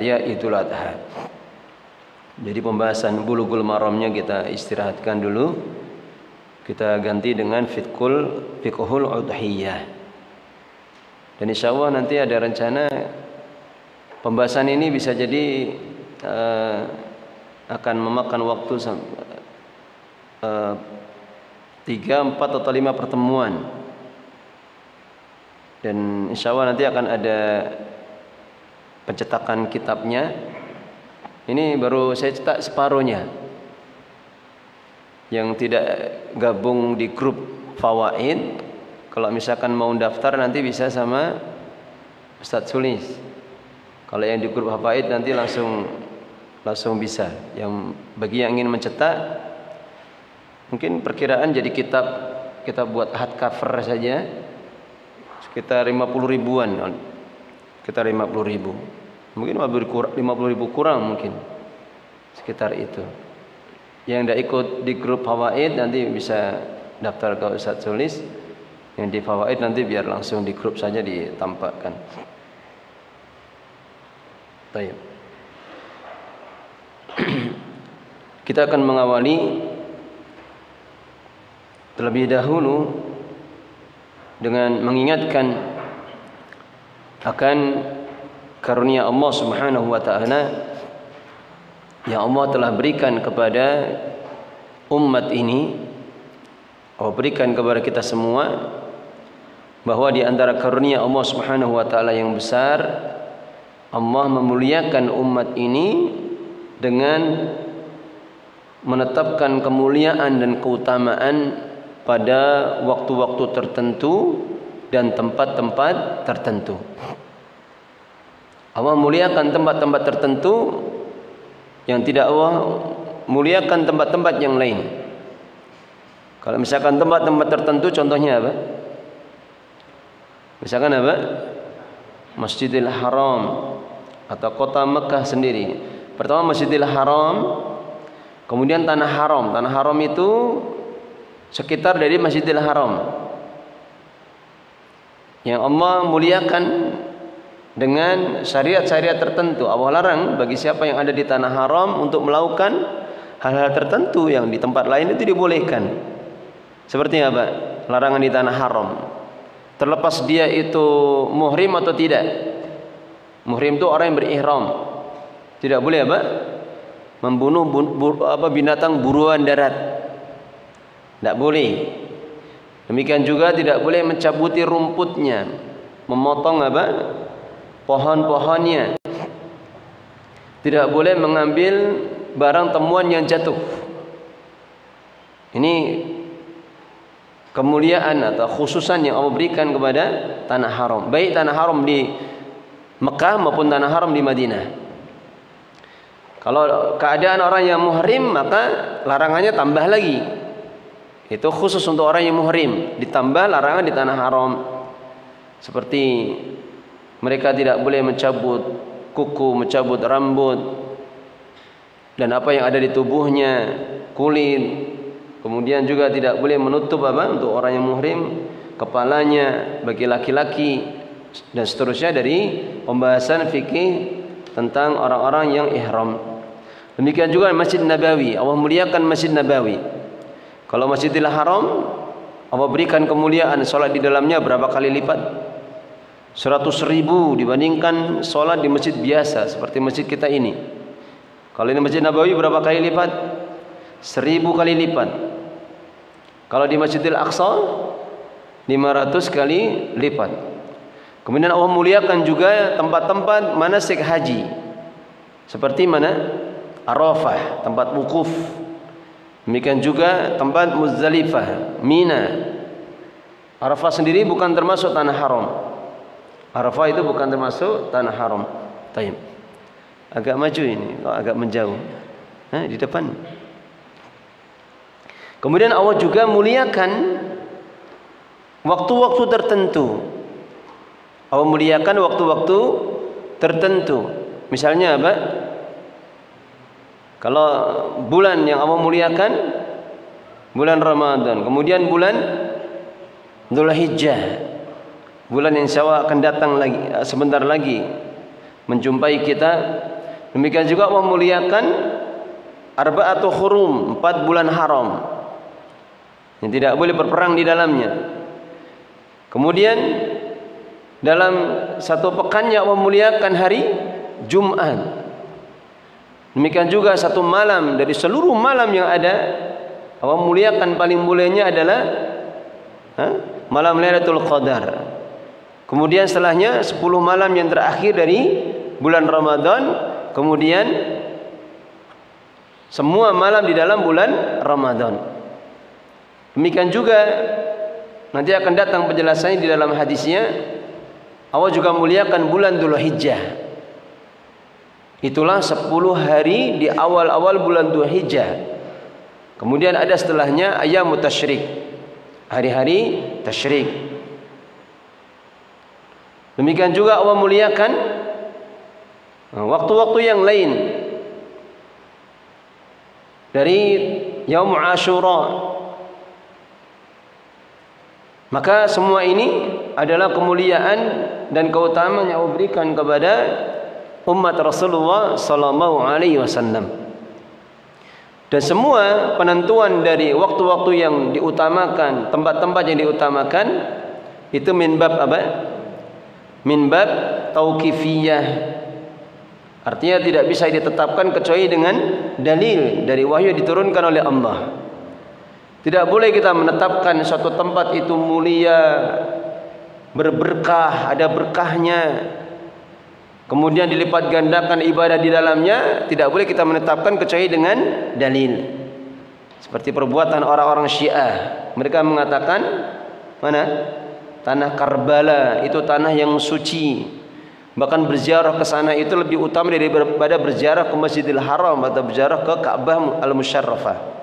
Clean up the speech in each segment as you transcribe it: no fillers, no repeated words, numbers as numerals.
ya Idul Adha. Jadi pembahasan Bulughul Maramnya kita istirahatkan dulu. Kita ganti dengan fiqhul udhiyah. Dan insya Allah nanti ada rencana pembahasan ini bisa jadi akan memakan waktu 3, 4 atau 5 pertemuan. Dan insya Allah nanti akan ada pencetakan kitabnya. Ini baru saya cetak separuhnya. Yang tidak gabung di grup Fawaid, kalau misalkan mau daftar nanti bisa sama Ustadz Sulis. Kalau yang di grup Fawaid nanti langsung bisa. Yang bagi yang ingin mencetak, mungkin perkiraan jadi kita buat hardcover saja sekitar 50 ribuan. Sekitar 50 ribu. Mungkin 50 ribu kurang mungkin. Sekitar itu. Yang tidak ikut di grup Fawaid nanti bisa daftar ke Ustadz Sulis. Yang di Fawaid nanti biar langsung di grup saja ditampakkan. Baik. Kita akan mengawali terlebih dahulu dengan mengingatkan akan karunia Allah Subhanahu wa taala yang Allah telah berikan kepada umat ini. Allah berikan kepada kita semua, bahwa di antara karunia Allah Subhanahu wa taala yang besar, Allah memuliakan umat ini dengan menetapkan kemuliaan dan keutamaan pada waktu-waktu tertentu dan tempat-tempat tertentu. Allah muliakan tempat-tempat tertentu yang tidak Allah muliakan tempat-tempat yang lain. Kalau misalkan tempat-tempat tertentu, contohnya apa? Misalkan apa? Masjidil Haram atau kota Mekah sendiri. Pertama Masjidil Haram, kemudian Tanah Haram. Tanah Haram itu sekitar dari Masjidil Haram yang Allah muliakan dengan syariat-syariat tertentu. Allah larang bagi siapa yang ada di Tanah Haram untuk melakukan hal-hal tertentu yang di tempat lain itu dibolehkan. Seperti apa? Larangan di Tanah Haram. Terlepas dia itu muhrim atau tidak. Muhrim itu orang yang berihram. Tidak boleh apa? Membunuh binatang buruan darat. Tidak boleh. Demikian juga tidak boleh mencabuti rumputnya, memotong apa? Pohon-pohonnya. Tidak boleh mengambil barang temuan yang jatuh. Ini kemuliaan atau khususan yang Allah berikan kepada Tanah Haram. Baik Tanah Haram di Mekah maupun Tanah Haram di Madinah. Kalau keadaan orang yang muhrim, maka larangannya tambah lagi. Itu khusus untuk orang yang muhrim. Ditambah larangan di Tanah Haram. Seperti mereka tidak boleh mencabut kuku, mencabut rambut, dan apa yang ada di tubuhnya, kulit. Kemudian juga tidak boleh menutup apa untuk orang yang muhrim, kepalanya bagi laki-laki, dan seterusnya dari pembahasan fikih tentang orang-orang yang ihram. Demikian juga Masjid Nabawi. Allah muliakan Masjid Nabawi. Kalau Masjidil Haram, Allah berikan kemuliaan sholat di dalamnya berapa kali lipat? 100.000 dibandingkan sholat di masjid biasa seperti masjid kita ini. Kalau ini Masjid Nabawi berapa kali lipat? 1000 kali lipat. Kalau di Masjidil Aqsa 500 kali lipat. Kemudian Allah muliakan juga tempat-tempat manasik haji. Seperti mana? Arafah, tempat wukuf. Demikian juga tempat Muzdalifah, Mina. Arafah sendiri bukan termasuk Tanah Haram. Arafah itu bukan termasuk Tanah Haram. Taib. Agak maju ini, agak menjauh. Di depan. Kemudian Allah juga muliakan waktu-waktu tertentu. Allah muliakan waktu-waktu tertentu. Misalnya apa? Kalau bulan yang Allah muliakan bulan Ramadan, kemudian bulan Dzulhijjah, bulan yang insya Allah akan datang lagi sebentar lagi menjumpai kita. Demikian juga Allah muliakan arba'atu hurum, 4 bulan haram yang tidak boleh berperang di dalamnya. Kemudian dalam satu pekannya Allah muliakan hari Jumat. Demikian juga satu malam dari seluruh malam yang ada, Allah muliakan paling mulianya adalah malam Lailatul Qadar. Kemudian setelahnya 10 malam yang terakhir dari bulan Ramadan. Kemudian semua malam di dalam bulan Ramadan. Demikian juga nanti akan datang penjelasannya di dalam hadisnya. Allah juga muliakan bulan Dzulhijjah. Itulah 10 hari di awal-awal bulan Dzulhijjah. Kemudian ada setelahnya ayyamut tasyrik, hari-hari tasyrik. Demikian juga Allah muliakan waktu-waktu yang lain dari Yaum Asyura. Maka semua ini adalah kemuliaan dan keutamaan yang Allah berikan kepada umat Rasulullah sallallahu alaihi wasallam. Dan semua penentuan dari waktu-waktu yang diutamakan, tempat-tempat yang diutamakan itu min bab apa? Min bab tauqifiyah. Artinya tidak bisa ditetapkan kecuali dengan dalil dari wahyu yang diturunkan oleh Allah. Tidak boleh kita menetapkan suatu tempat itu mulia, berberkah, ada berkahnya, kemudian dilipat gandakan ibadah di dalamnya. Tidak boleh kita menetapkan kecuali dengan dalil. Seperti perbuatan orang-orang Syiah. Mereka mengatakan, mana? Tanah Karbala itu tanah yang suci. Bahkan berziarah ke sana itu lebih utama daripada berziarah ke Masjidil Haram atau berziarah ke Ka'bah Al-Musyarrafah.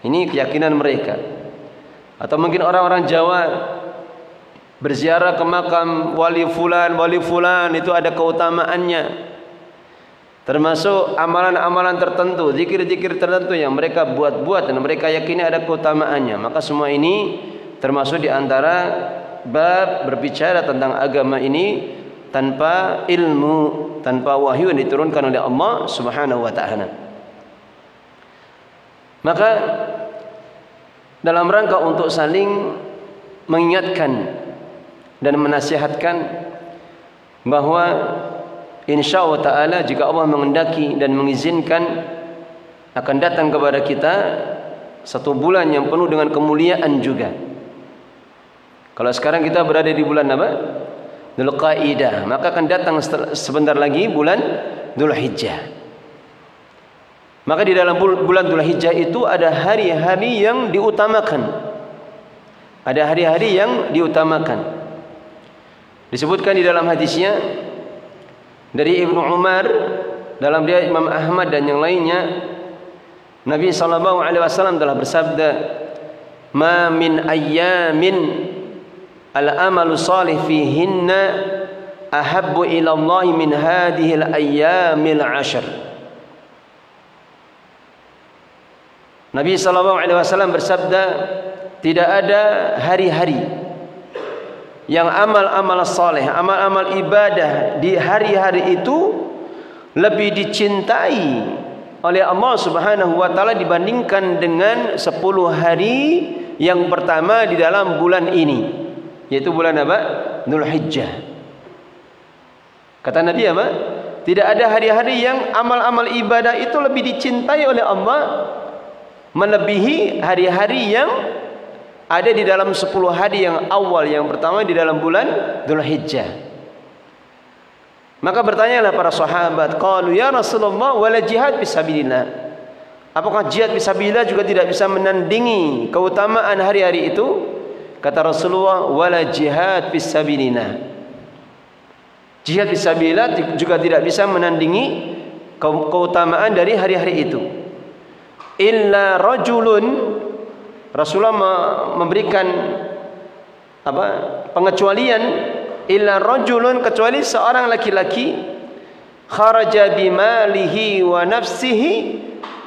Ini keyakinan mereka. Atau mungkin orang-orang Jawa berziarah ke makam wali fulan itu ada keutamaannya. Termasuk amalan-amalan tertentu, zikir-zikir tertentu yang mereka buat-buat dan mereka yakini ada keutamaannya. Maka semua ini termasuk di antara bab berbicara tentang agama ini tanpa ilmu, tanpa wahyu yang diturunkan oleh Allah Subhanahu wa taala. Maka dalam rangka untuk saling mengingatkan dan menasihatkan bahwa insyaallah ta'ala jika Allah mengendaki dan mengizinkan akan datang kepada kita satu bulan yang penuh dengan kemuliaan juga. Kalau sekarang kita berada di bulan apa? Dzulqa'dah, maka akan datang sebentar lagi bulan Dzulhijjah. Maka di dalam bulan Dzulhijjah itu ada hari-hari yang diutamakan. Ada hari-hari yang diutamakan. Disebutkan di dalam hadisnya dari Ibnu Umar, dalam riwayat Imam Ahmad dan yang lainnya, Nabi sallallahu alaihi wasallam telah bersabda, "Ma min ayyamin al-amalu salih fihinna ahabbu ila Allah min hadhihi al-ayyamil 'ashr." Nabi sallallahu alaihi wasallam bersabda, tidak ada hari-hari yang amal-amal saleh, amal-amal ibadah di hari-hari itu lebih dicintai oleh Allah Subhanahu wa taala dibandingkan dengan 10 hari yang pertama di dalam bulan ini, yaitu bulan apa? Dzulhijjah. Kata Nabi apa? Tidak ada hari-hari yang amal-amal ibadah itu lebih dicintai oleh Allah melebihi hari-hari yang ada di dalam 10 hari yang awal, yang pertama di dalam bulan Dzulhijjah. Maka bertanyalah para sahabat, qalu ya Rasulullah wala jihad fisabilillah. Apakah jihad fisabilillah juga tidak bisa menandingi keutamaan hari-hari itu? Kata Rasulullah, wala jihad fisabilillah. Jihad fisabilillah juga tidak bisa menandingi keutamaan dari hari-hari itu. Illa rajulun, Rasulullah memberikan apa? Pengecualian, illa rajulun, kecuali seorang laki-laki kharaja bimalihi wa nafsihi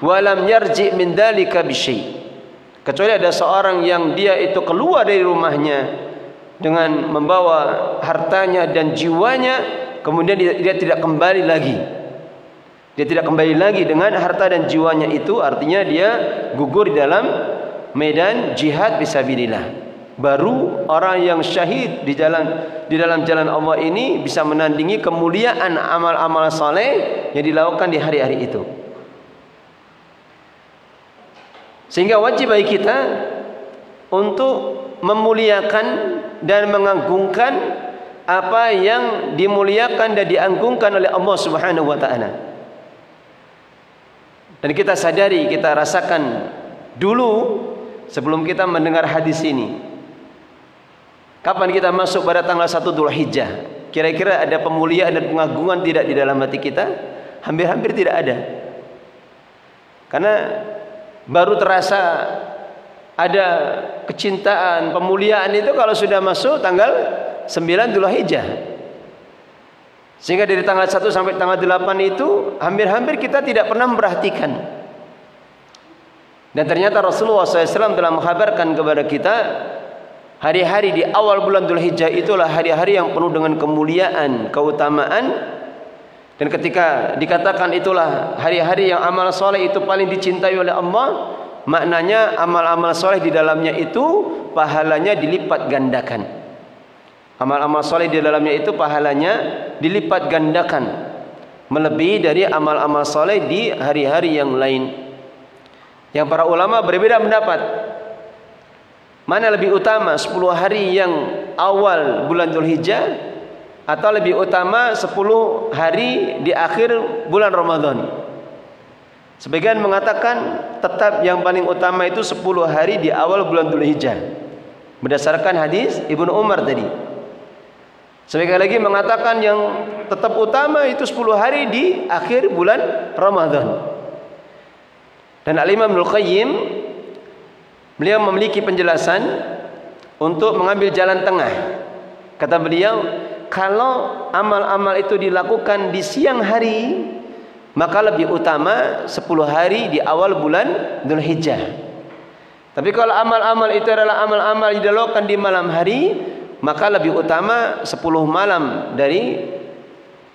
wa lam yarji min dzalika bisyai. Kecuali ada seorang yang dia itu keluar dari rumahnya dengan membawa hartanya dan jiwanya, kemudian dia tidak kembali lagi. Dia tidak kembali lagi dengan harta dan jiwanya itu, artinya dia gugur di dalam medan jihad fisabilillah. Baru orang yang syahid di dalam jalan Allah ini bisa menandingi kemuliaan amal-amal saleh yang dilakukan di hari-hari itu. Sehingga wajib bagi kita untuk memuliakan dan mengagungkan apa yang dimuliakan dan diagungkan oleh Allah Subhanahu wa taala. Dan kita sadari, kita rasakan dulu sebelum kita mendengar hadis ini. Kapan kita masuk pada tanggal 1 Dzulhijjah? Kira-kira ada pemuliaan dan pengagungan tidak di dalam hati kita? Hampir-hampir tidak ada. Karena baru terasa ada kecintaan, pemuliaan itu kalau sudah masuk tanggal 9 Dzulhijjah. Sehingga dari tanggal 1 sampai tanggal 8 itu hampir-hampir kita tidak pernah memperhatikan. Dan ternyata Rasulullah SAW telah menghabarkan kepada kita, hari-hari di awal bulan Dzulhijjah itulah hari-hari yang penuh dengan kemuliaan, keutamaan. Dan ketika dikatakan itulah hari-hari yang amal soleh itu paling dicintai oleh Allah, maknanya amal-amal soleh di dalamnya itu pahalanya dilipat gandakan. Amal-amal soleh di dalamnya itu pahalanya dilipat gandakan, melebihi dari amal-amal soleh di hari-hari yang lain. Yang para ulama berbeda pendapat, mana lebih utama 10 hari yang awal bulan Dzulhijjah atau lebih utama 10 hari di akhir bulan Ramadan. Sebagian mengatakan tetap yang paling utama itu 10 hari di awal bulan Dzulhijjah, berdasarkan hadis Ibnu Umar tadi. Sebagian lagi mengatakan yang tetap utama itu 10 hari di akhir bulan Ramadan. Dan Al-Imam Ibnul Qayyim, beliau memiliki penjelasan untuk mengambil jalan tengah. Kata beliau, kalau amal-amal itu dilakukan di siang hari, maka lebih utama 10 hari di awal bulan Dzulhijjah. Tapi kalau amal-amal itu adalah amal-amal dilakukan di malam hari, maka lebih utama 10 malam dari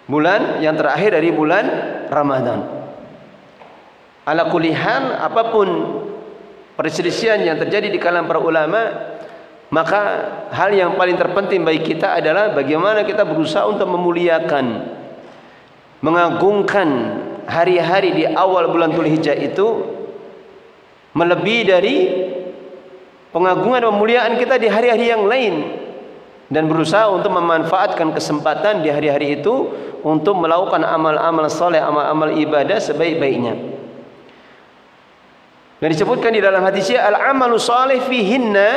bulan yang terakhir dari bulan Ramadan. Ala kulli hal, apapun perselisihan yang terjadi di kalangan para ulama, maka hal yang paling terpenting bagi kita adalah bagaimana kita berusaha untuk memuliakan, mengagungkan hari-hari di awal bulan Dzulhijjah itu melebihi dari pengagungan dan pemuliaan kita di hari-hari yang lain, dan berusaha untuk memanfaatkan kesempatan di hari-hari itu untuk melakukan amal-amal soleh, amal-amal ibadah sebaik-baiknya. Dan disebutkan di dalam hadisnya al-amalu soleh fihinna,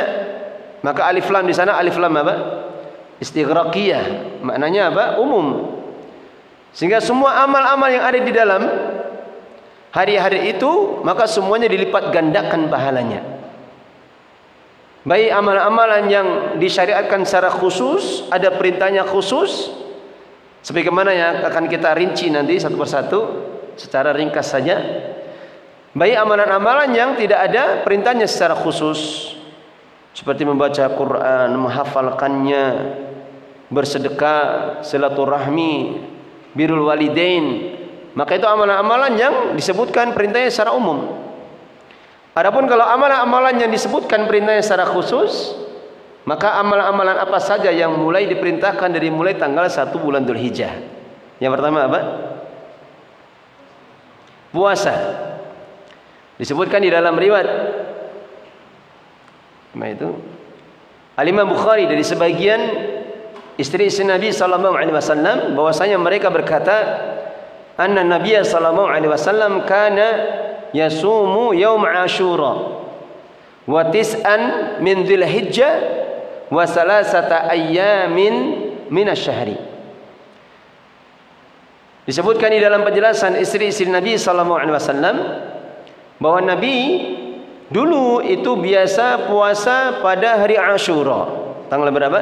maka alif lam di sana alif lam apa? Istighraqiyah, maknanya apa? Umum. Sehingga semua amal-amal yang ada di dalam hari-hari itu, maka semuanya dilipat gandakan pahalanya. Baik amalan-amalan yang disyariatkan secara khusus, ada perintahnya khusus, sebagaimana yang akan kita rinci nanti satu persatu secara ringkas saja. Baik amalan-amalan yang tidak ada perintahnya secara khusus, seperti membaca Quran, menghafalkannya, bersedekah, silaturahmi, birrul walidain, maka itu amalan-amalan yang disebutkan perintahnya secara umum. Adapun kalau amalan-amalan yang disebutkan perintahnya secara khusus, maka amalan-amalan apa saja yang mulai diperintahkan dari mulai tanggal 1 bulan Dzulhijjah. Yang pertama apa? Puasa. Disebutkan di dalam riwayat itu Al-Imam Bukhari dari sebagian istri-istri Nabi sallallahu alaihi wasallam bahwasanya mereka berkata, anna Nabiy sallallahu alaihi wasallam kana yasumu yaum Asyura wa tis'an min Dzulhijjah wa salasata ayyamin minasyahri. Disebutkan di dalam penjelasan istri-istri Nabi sallallahu alaihi wasallam bahwa Nabi dulu itu biasa puasa pada hari Asyura. Tanggal berapa?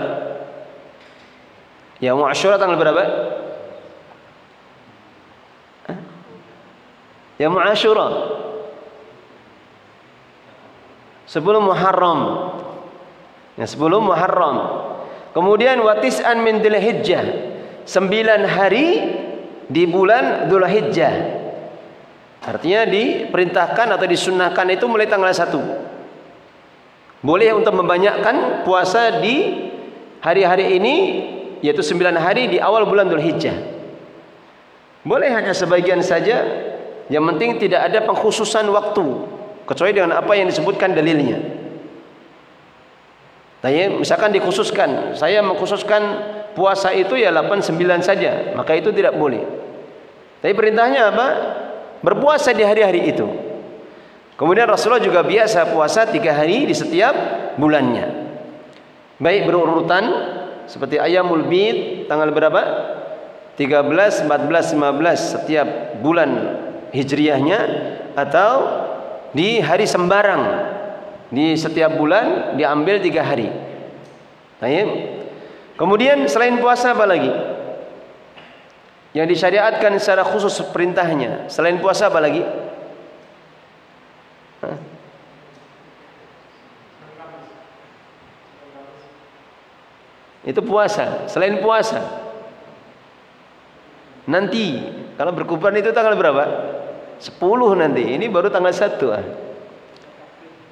Ya, Asyura tanggal berapa? Ya, Asyura sebelum Muharram. Ya, sebelum Muharram. Kemudian wa tis'an min Dzulhijjah, 9 hari di bulan Dzulhijjah. Artinya diperintahkan atau disunnahkan itu mulai tanggal 1. Boleh untuk membanyakkan puasa di hari-hari ini, yaitu 9 hari di awal bulan Dzulhijjah. Boleh hanya sebagian saja, yang penting tidak ada pengkhususan waktu kecuali dengan apa yang disebutkan dalilnya. Misalkan dikhususkan, saya mengkhususkan puasa itu ya 8-9 saja, maka itu tidak boleh. Tapi perintahnya apa? Berpuasa di hari-hari itu. Kemudian Rasulullah juga biasa puasa 3 hari di setiap bulannya. Baik berurutan seperti Ayyamul Bid tanggal berapa? 13, 14, 15 setiap bulan hijriyahnya, atau di hari sembarang di setiap bulan diambil 3 hari. Kemudian selain puasa apa lagi yang disyariatkan secara khusus perintahnya? Selain puasa apa lagi? Itu puasa. Selain puasa, nanti kalau berkurban itu tanggal berapa? 10 nanti. Ini baru tanggal 1.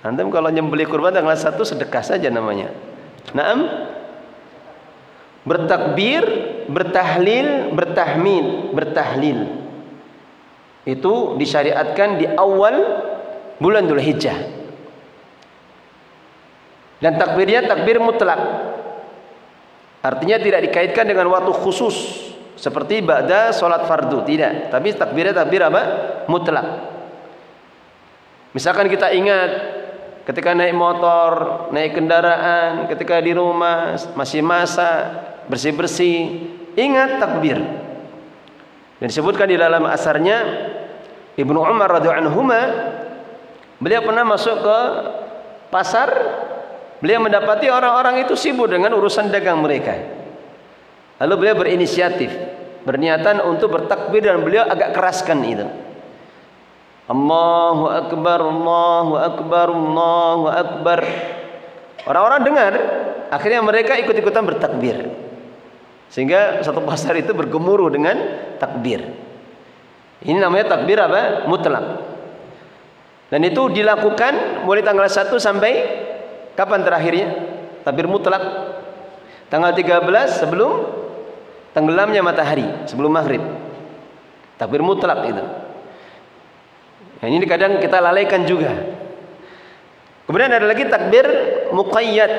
Antum kalau nyembelih kurban tanggal 1 sedekah saja namanya. Naam, bertakbir, bertahlil, bertahmid, bertahlil itu disyariatkan di awal bulan Dzulhijjah. Dan takbirnya takbir mutlak, artinya tidak dikaitkan dengan waktu khusus seperti ba'da sholat fardu, tidak. Tapi takbirnya takbir apa? Mutlak. Misalkan kita ingat ketika naik motor, naik kendaraan, ketika di rumah masih masak, bersih-bersih, ingat takbir. Dan disebutkan di dalam asarnya Ibnu Umar radhiyallahu anhuma, beliau pernah masuk ke pasar, beliau mendapati orang-orang itu sibuk dengan urusan dagang mereka. Lalu beliau berinisiatif, berniatan untuk bertakbir, dan beliau agak keraskan itu. Allahu Akbar, Allahu Akbar, Allahu Akbar. Orang-orang dengar, akhirnya mereka ikut-ikutan bertakbir. Sehingga satu pasar itu bergemuruh dengan takbir. Ini namanya takbir apa? Mutlak. Dan itu dilakukan mulai tanggal 1 sampai kapan terakhirnya? Takbir mutlak tanggal 13 sebelum tenggelamnya matahari, sebelum maghrib. Takbir mutlak itu. Nah, ini kadang kita lalaikan juga. Kemudian ada lagi takbir muqayyad.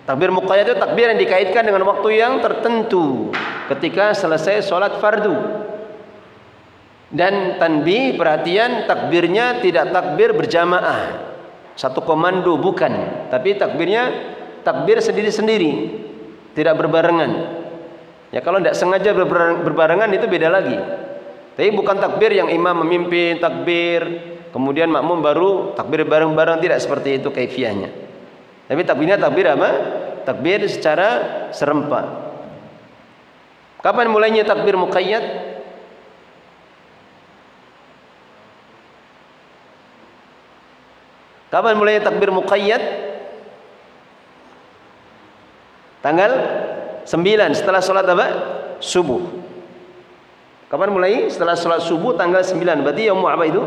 Takbir muqayyad itu takbir yang dikaitkan dengan waktu yang tertentu ketika selesai sholat fardu. Dan tanbih, perhatian, takbirnya tidak takbir berjamaah, satu komando, bukan. Tapi takbirnya takbir sendiri-sendiri, tidak berbarengan. Ya kalau tidak sengaja berbarengan itu beda lagi. Tapi bukan takbir yang imam memimpin takbir, kemudian makmum baru takbir bareng-bareng, tidak seperti itu kaifiahnya. Tapi takbirnya takbir apa? Takbir secara serempak. Kapan mulainya takbir muqayyad? Kapan mulainya takbir muqayyad? Tanggal 9 setelah sholat apa? Subuh. Kapan mulai? Setelah sholat subuh tanggal 9. Berarti yaum apa itu?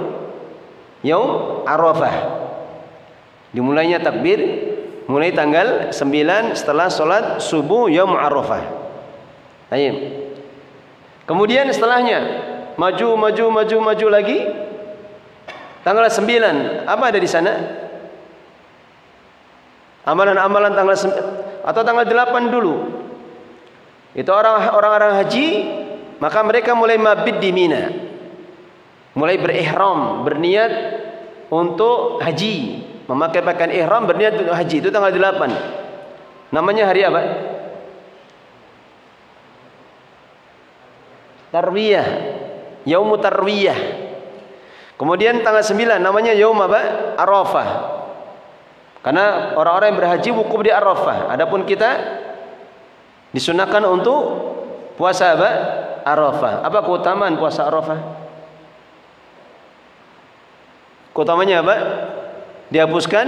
Yaum Arafah. Dimulainya takbir mulai tanggal 9 setelah sholat subuh yaum Arafah. Baik. Kemudian setelahnya maju lagi. Tanggal 9 apa ada di sana? Amalan-amalan tanggal 9 atau tanggal 8 dulu. Itu orang-orang haji, maka mereka mulai mabit di Mina. Mulai berihram, berniat untuk haji, memakai pakaian ihram, berniat untuk haji. Itu tanggal 8. Namanya hari apa? Tarwiyah. Yaumut Tarwiyah. Kemudian tanggal 9 namanya yaum apa? Arafah. Karena orang-orang yang berhaji wukuf di Arafah. Adapun kita disunahkan untuk puasa apa? Arafah. Apa keutamaan puasa Arafah? Keutamanya apa? Dihapuskan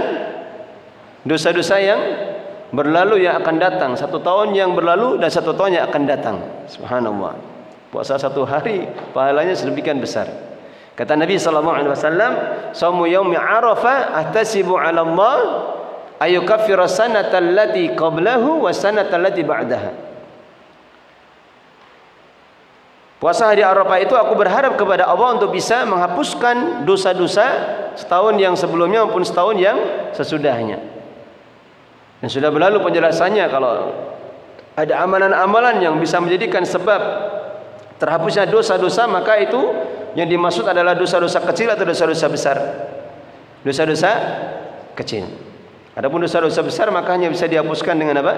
dosa-dosa yang berlalu yang akan datang, 1 tahun yang berlalu dan 1 tahun yang akan datang. Subhanallah. Puasa 1 hari pahalanya sedemikian besar. Kata Nabi sallallahu alaihi wasallam, "Shaumu yaumi Arafah ahtasibu 'ala Allah ayukaffira sanata allati qablahu wa sanata allati ba'daha." Puasa hari Arafah itu aku berharap kepada Allah untuk bisa menghapuskan dosa-dosa setahun yang sebelumnya maupun setahun yang sesudahnya. Dan sudah berlalu penjelasannya, kalau ada amalan-amalan yang bisa menjadikan sebab terhapusnya dosa-dosa, maka itu yang dimaksud adalah dosa-dosa kecil atau dosa-dosa besar. Dosa-dosa kecil. Adapun dosa-dosa besar maka hanya bisa dihapuskan dengan apa?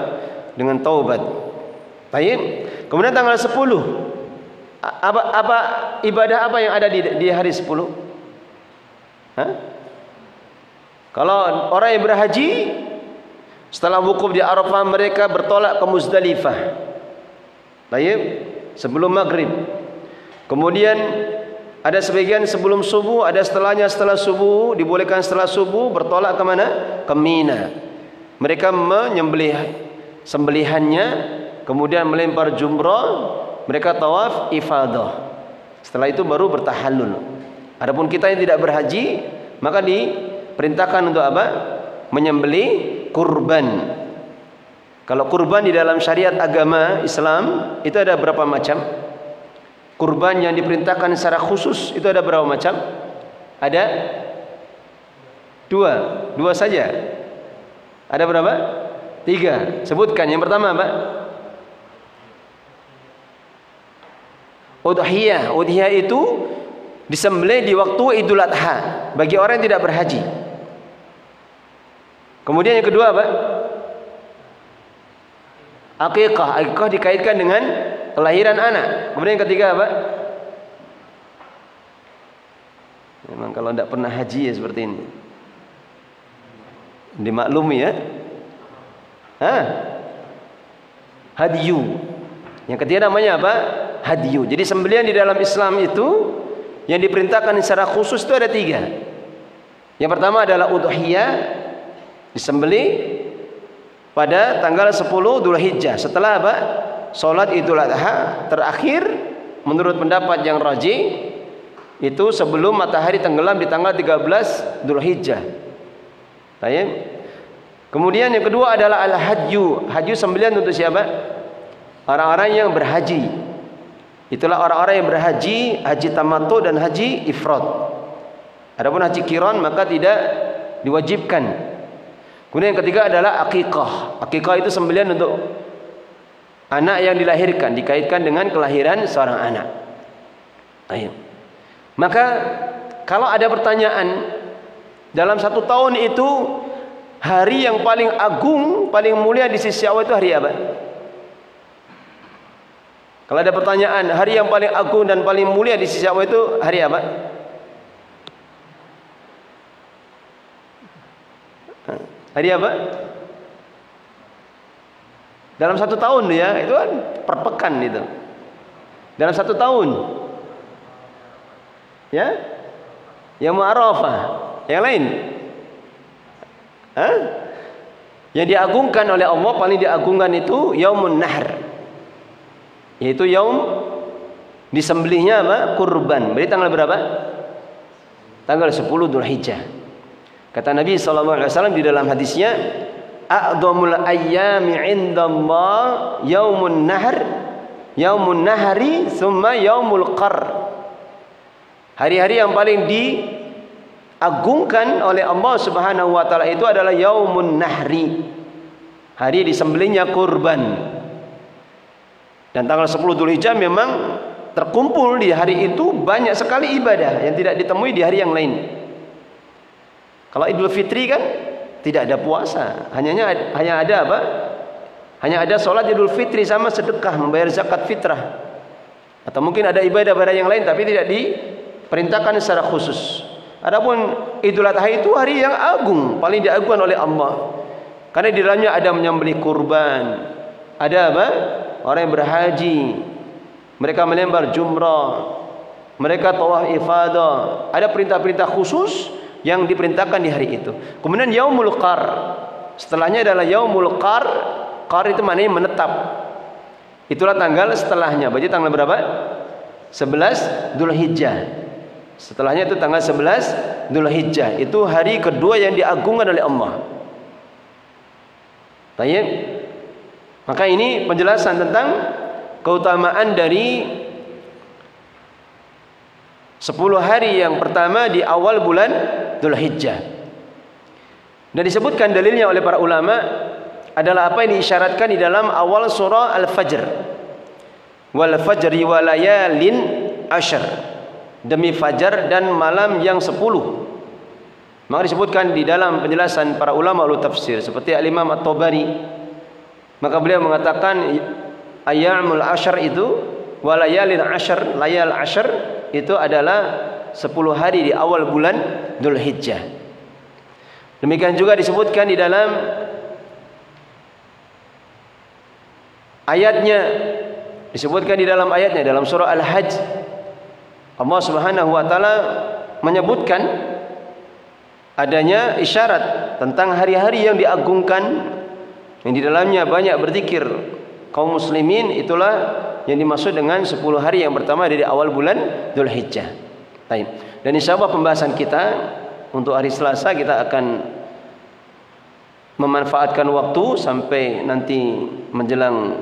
Dengan taubat. Baik. Kemudian tanggal 10. Apa ibadah apa yang ada di hari 10? Kalau orang yang berhaji setelah wukuf di Arafah, mereka bertolak ke Muzdalifah. Baik, sebelum maghrib. Kemudian ada sebagian sebelum subuh, ada setelahnya setelah subuh, dibolehkan setelah subuh bertolak ke mana? Ke Mina. Mereka menyembelih sembelihannya, kemudian melempar jumrah, mereka tawaf ifadah. Setelah itu baru bertahallul. Adapun kita yang tidak berhaji, maka diperintahkan untuk apa? Menyembelih kurban. Kalau kurban di dalam syariat agama Islam itu ada berapa macam? Kurban yang diperintahkan secara khusus itu ada berapa macam? Ada 2 saja. Ada berapa? 3. Sebutkan. Yang pertama apa? Udhiyah. Udhiyah itu disembelih di waktu Idul Adha bagi orang yang tidak berhaji. Kemudian yang kedua apa? Aqiqah. Aqiqah dikaitkan dengan kelahiran anak. Kemudian yang ketiga apa? Memang kalau tidak pernah haji ya seperti ini. Dimaklumi ya. Hadyu. Yang ketiga namanya apa? Hadyu. Jadi sembelihan di dalam Islam itu yang diperintahkan secara khusus itu ada 3. Yang pertama adalah udhiyah, disembelih pada tanggal 10 Dzulhijjah. Setelah apa? Salat Idul Adha terakhir menurut pendapat yang rajih itu sebelum matahari tenggelam di tanggal 13 Dzulhijjah. Baik. Kemudian yang kedua adalah al-hadyu. Hadyu sembelihan untuk siapa? Orang-orang yang berhaji. Itulah orang-orang yang berhaji, haji tamattu dan haji ifrad. Adapun haji qiran maka tidak diwajibkan. Kemudian yang ketiga adalah aqiqah. Aqiqah itu sembelihan untuk anak yang dilahirkan, dikaitkan dengan kelahiran seorang anak. Ayo. Maka kalau ada pertanyaan, dalam 1 tahun itu hari yang paling agung, paling mulia di sisi Allah itu hari apa? Kalau ada pertanyaan, hari yang paling agung dan paling mulia di sisi Allah itu hari apa? Hari apa? Dalam 1 tahun ya, itu kan per pekan itu. Dalam 1 tahun. Ya? Yang Arafah, yang lain. Yang diagungkan oleh Allah, paling diagungkan itu Yaumun Nahr. Yaitu yaum disembelihnya apa? Kurban. Berarti tanggal berapa? Tanggal 10 Dzulhijjah. Kata Nabi SAW di dalam hadisnya, a'dhamul ayyami 'indallah yaumun nahr, yaumun nahri, summa yaumul qar. Hari-hari yang paling diagungkan oleh Allah Subhanahu wa taala itu adalah yaumun nahri. Hari disembelihnya kurban. Dan tanggal 10 Dzulhijjah memang terkumpul di hari itu banyak sekali ibadah yang tidak ditemui di hari yang lain. Kalau Idul Fitri kan tidak ada puasa, hanya ada apa? Hanya ada sholat Idul Fitri sama sedekah, membayar zakat fitrah. Atau mungkin ada ibadah-ibadah yang lain tapi tidak diperintahkan secara khusus. Adapun Idul Adha itu hari yang agung, paling diagungkan oleh Allah. Karena di dalamnya ada menyembelih kurban, ada apa? Orang yang berhaji, mereka melempar jumrah, mereka tawaf ifadah. Ada perintah-perintah khusus yang diperintahkan di hari itu. Kemudian yaumul qar, Setelahnya adalah yaumul qar. Qar itu maknanya menetap. Itulah tanggal setelahnya. Berarti tanggal berapa? 11 Dzulhijjah. Setelahnya itu tanggal 11 Dzulhijjah. Itu hari kedua yang diagungkan oleh Allah. Baik. Maka ini penjelasan tentang keutamaan dari 10 hari yang pertama di awal bulan Dzulhijjah. Dan disebutkan dalilnya oleh para ulama adalah apa yang diisyaratkan di dalam awal surah Al-Fajr. Wal fajri wa layalin asyr. Demi fajar dan malam yang 10. Maka disebutkan di dalam penjelasan para ulama ulul tafsir seperti Al-Imam At-Tabari. Maka beliau mengatakan ayyamul asyr itu wa layalin asyr, layal asyr itu adalah 10 hari di awal bulan Dzulhijjah. Demikian juga disebutkan di dalam ayatnya, disebutkan di dalam ayatnya dalam surah Al-Hajj, Allah Subhanahu wa taala menyebutkan adanya isyarat tentang hari-hari yang diagungkan yang di dalamnya banyak berzikir kaum muslimin. Itulah yang dimaksud dengan 10 hari yang pertama dari awal bulan Dzulhijjah. Baik. Dan insyaallah pembahasan kita untuk hari Selasa kita akan memanfaatkan waktu sampai nanti menjelang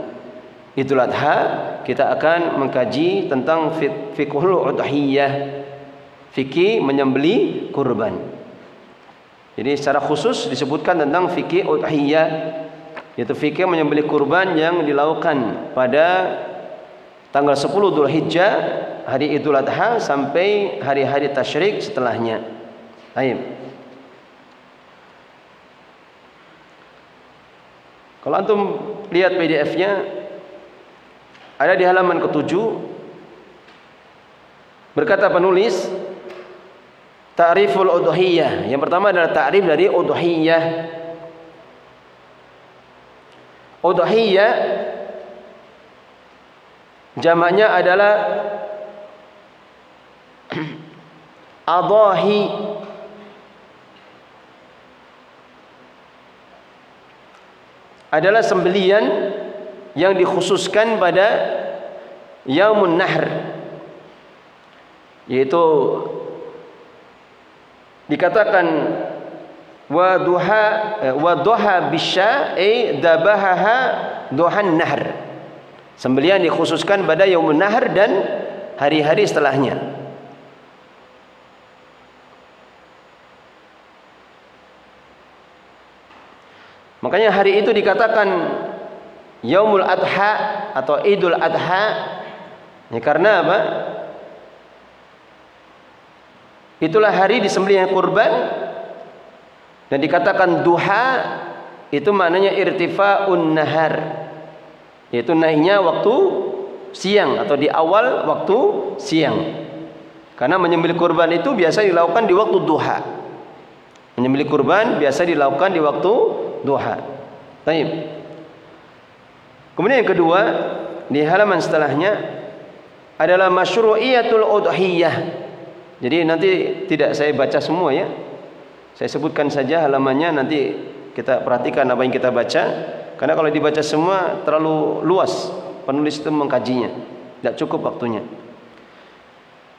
Idul Adha. Kita akan mengkaji tentang fiqhul udhiyah, fikih menyembelih kurban. Jadi secara khusus disebutkan tentang fikih udhiyah, yaitu fikih menyembelih kurban yang dilakukan pada tanggal 10 Dzulhijjah, hari Idul Adha sampai hari-hari tasyrik setelahnya. Baik. Kalau antum lihat PDF-nya ada di halaman ke-7. Berkata penulis, ta'riful udhiyah. Yang pertama adalah ta'rif dari udhiyah. Udhiyah jamaknya adalah adahi. Adalah sembelian yang dikhususkan pada Yaumun Nahr, yaitu dikatakan wa duha bisya dabahaha duhan nahr. Sembelian dikhususkan pada Yaumun Nahr dan hari-hari setelahnya. Makanya hari itu dikatakan Yaumul Adha atau Idul Adha. Ya, karena apa? Itulah hari disembelihnya kurban. Dan dikatakan duha itu maknanya irtifa'un nahar, yaitu naiknya waktu siang atau di awal waktu siang. Karena menyembelih kurban itu biasa dilakukan di waktu duha. Menyembelih kurban biasa dilakukan di waktu duha. Baik. Kemudian yang kedua di halaman setelahnya adalah masyru'iyatul udhiyah. Jadi nanti tidak saya baca semua ya. Saya sebutkan saja halamannya, nanti kita perhatikan apa yang kita baca. Karena kalau dibaca semua terlalu luas, penulis itu mengkajinya, tidak cukup waktunya.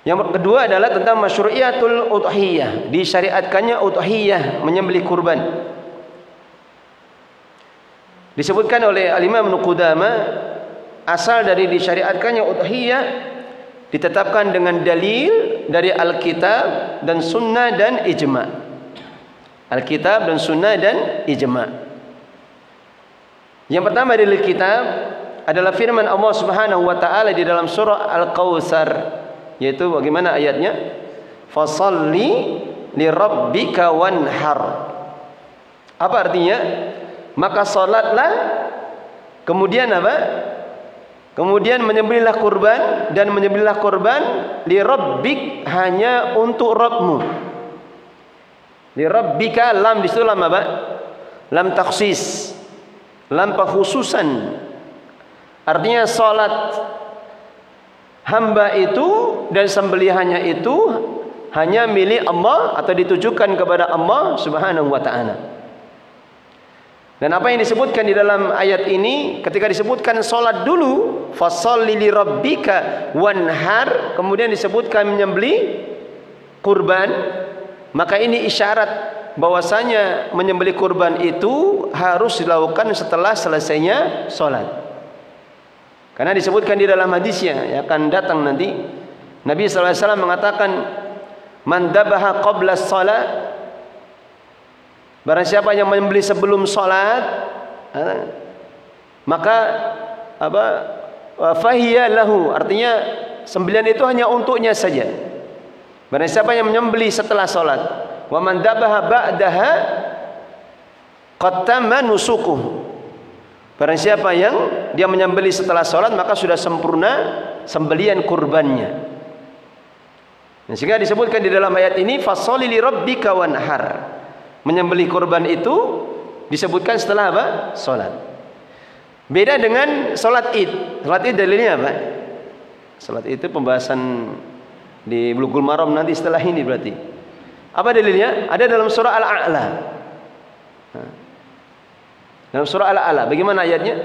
Yang kedua adalah tentang masyru'iyatul udhiyah, disyariatkannya udhiyah, menyembelih kurban. Disebutkan oleh Al-Imam Ibnu Qudamah, asal dari disyariatkannya udhiyah ditetapkan dengan dalil dari Alkitab dan Sunnah dan Ijma'. Alkitab dan Sunnah dan Ijma'. Yang pertama dari Alkitab adalah firman Allah Subhanahu wa taala di dalam surah Al-Kautsar, yaitu bagaimana ayatnya? Fasholli li rabbika wanhar. Apa artinya? Maka salatlah, kemudian apa? Kemudian menyembelihlah kurban, dan menyembelihlah kurban li rabbik, hanya untuk Rabbmu. Li rabbika, lam di situ lam apa? Lam takhsis, lam pengkhususan. Artinya salat hamba itu dan sembelihannya itu hanya milik Allah atau ditujukan kepada Allah Subhanahu wa taala. Dan apa yang disebutkan di dalam ayat ini, ketika disebutkan salat dulu, fasholli li rabbika wanhar, kemudian disebutkan menyembelih kurban, maka ini isyarat bahwasanya menyembelih kurban itu harus dilakukan setelah selesainya salat. Karena disebutkan di dalam hadisnya yang akan datang nanti, Nabi sallallahu alaihi wasallam mengatakan, man dabaha qabla shalah, barang siapa yang menyembelih sebelum salat, maka fahiya lahu, artinya sembelihan itu hanya untuknya saja. Barang siapa yang menyembelih setelah salat, wa man dabaha ba'daha qattama nusukuh, barang siapa yang dia menyembelih setelah salat, maka sudah sempurna sembelihan kurbannya. Dan sehingga disebutkan di dalam ayat ini, fasholli li rabbika wanhar, menyembelih kurban itu disebutkan setelah apa? Salat. Beda dengan salat Id. Salat Id dalilnya apa? Salat itu pembahasan di Bulughul Maram nanti setelah ini berarti. Apa dalilnya? Ada dalam surah Al-A'la. Dalam surah Al-A'la, bagaimana ayatnya?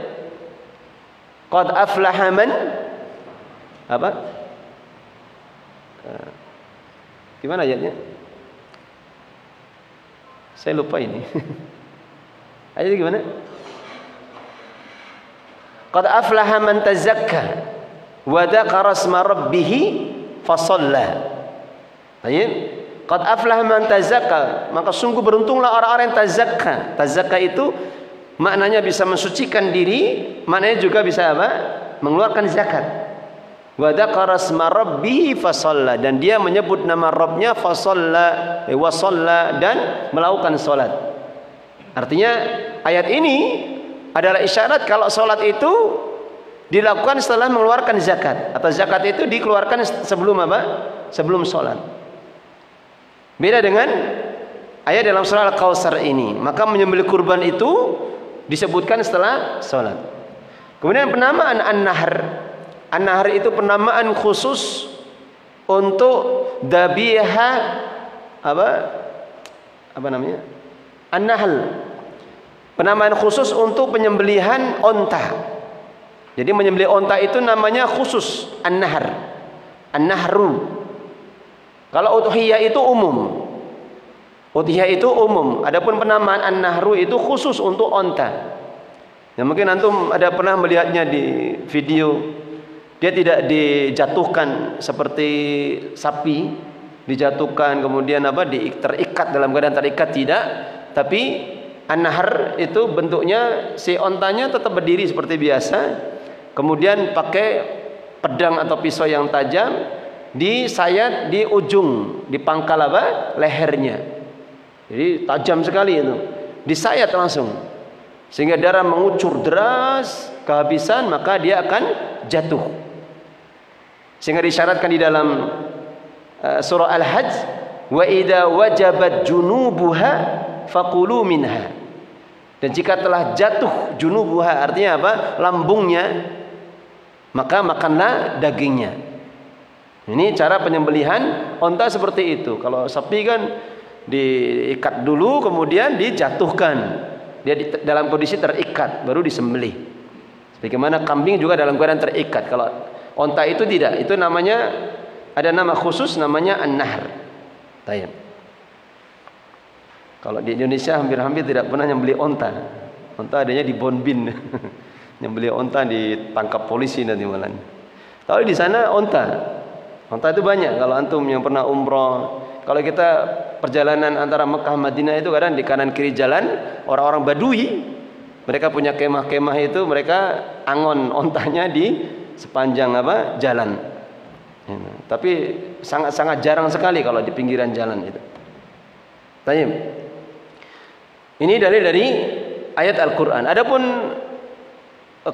Qad aflaha man apa? Gimana ayatnya? Saya lupa ini. Ayatnya gimana? Qad aflaha man tazakka wa dzakara isma rabbih fasalla. Baik. Qad aflaha man tazakka, maka sungguh beruntunglah orang-orang yang tazakka. Tazakka itu maknanya bisa mensucikan diri, maknanya juga bisa apa? Mengeluarkan zakat. Wa dzakara isma rabbih fasalla, dan dia menyebut nama Rabbnya fasalla wa shalla, dan melakukan salat. Artinya ayat ini adalah isyarat kalau salat itu dilakukan setelah mengeluarkan zakat, atau zakat itu dikeluarkan sebelum apa? Sebelum salat. Beda dengan ayat dalam surah Al-Kautsar ini, maka menyembelih kurban itu disebutkan setelah salat. Kemudian penamaan an-nahr. An-nahr itu penamaan khusus untuk dhabiha apa namanya? An-nahl. Penamaan khusus untuk penyembelihan onta. Jadi menyembelih onta itu namanya khusus an-nahr. An-nahru. Kalau udhiyah itu umum. Udhiyah itu umum. Adapun penamaan an-nahru itu khusus untuk onta. Ya, mungkin antum ada pernah melihatnya di video. Dia tidak dijatuhkan seperti sapi, dijatuhkan kemudian terikat dalam keadaan terikat, tidak. Tapi an-nahr itu bentuknya si ontanya tetap berdiri seperti biasa. Kemudian pakai pedang atau pisau yang tajam, disayat di ujung, di pangkal lehernya. Jadi tajam sekali itu. Disayat langsung. Sehingga darah mengucur deras, kehabisan, maka dia akan jatuh. Sehingga disyaratkan di dalam surah Al-Hajj, wa idza wajabat junubuha faqulu minha. Dan jika telah jatuh junubuha, artinya apa? Lambungnya, maka makanlah dagingnya. Ini cara penyembelihan onta seperti itu. Kalau sapi kan diikat dulu, kemudian dijatuhkan. Dia dalam kondisi terikat, baru disembelih. Sebagaimana kambing juga dalam keadaan terikat. Kalau onta itu tidak, itu namanya, ada nama khusus namanya an-nahr. Tayyib. Kalau di Indonesia hampir-hampir tidak pernah nyembelih onta. Onta adanya di Bonbin. Nyembelih onta ditangkap polisi nanti malam. Tapi di sana onta itu banyak. Kalau antum yang pernah umroh, kalau kita perjalanan antara Mekah Madinah itu kadang di kanan kiri jalan orang-orang Badui, mereka punya kemah-kemah itu, mereka angon ontanya di sepanjang jalan. Tapi sangat-sangat jarang sekali kalau di pinggiran jalan itu. Tayyib. Ini dari ayat Al-Quran. Adapun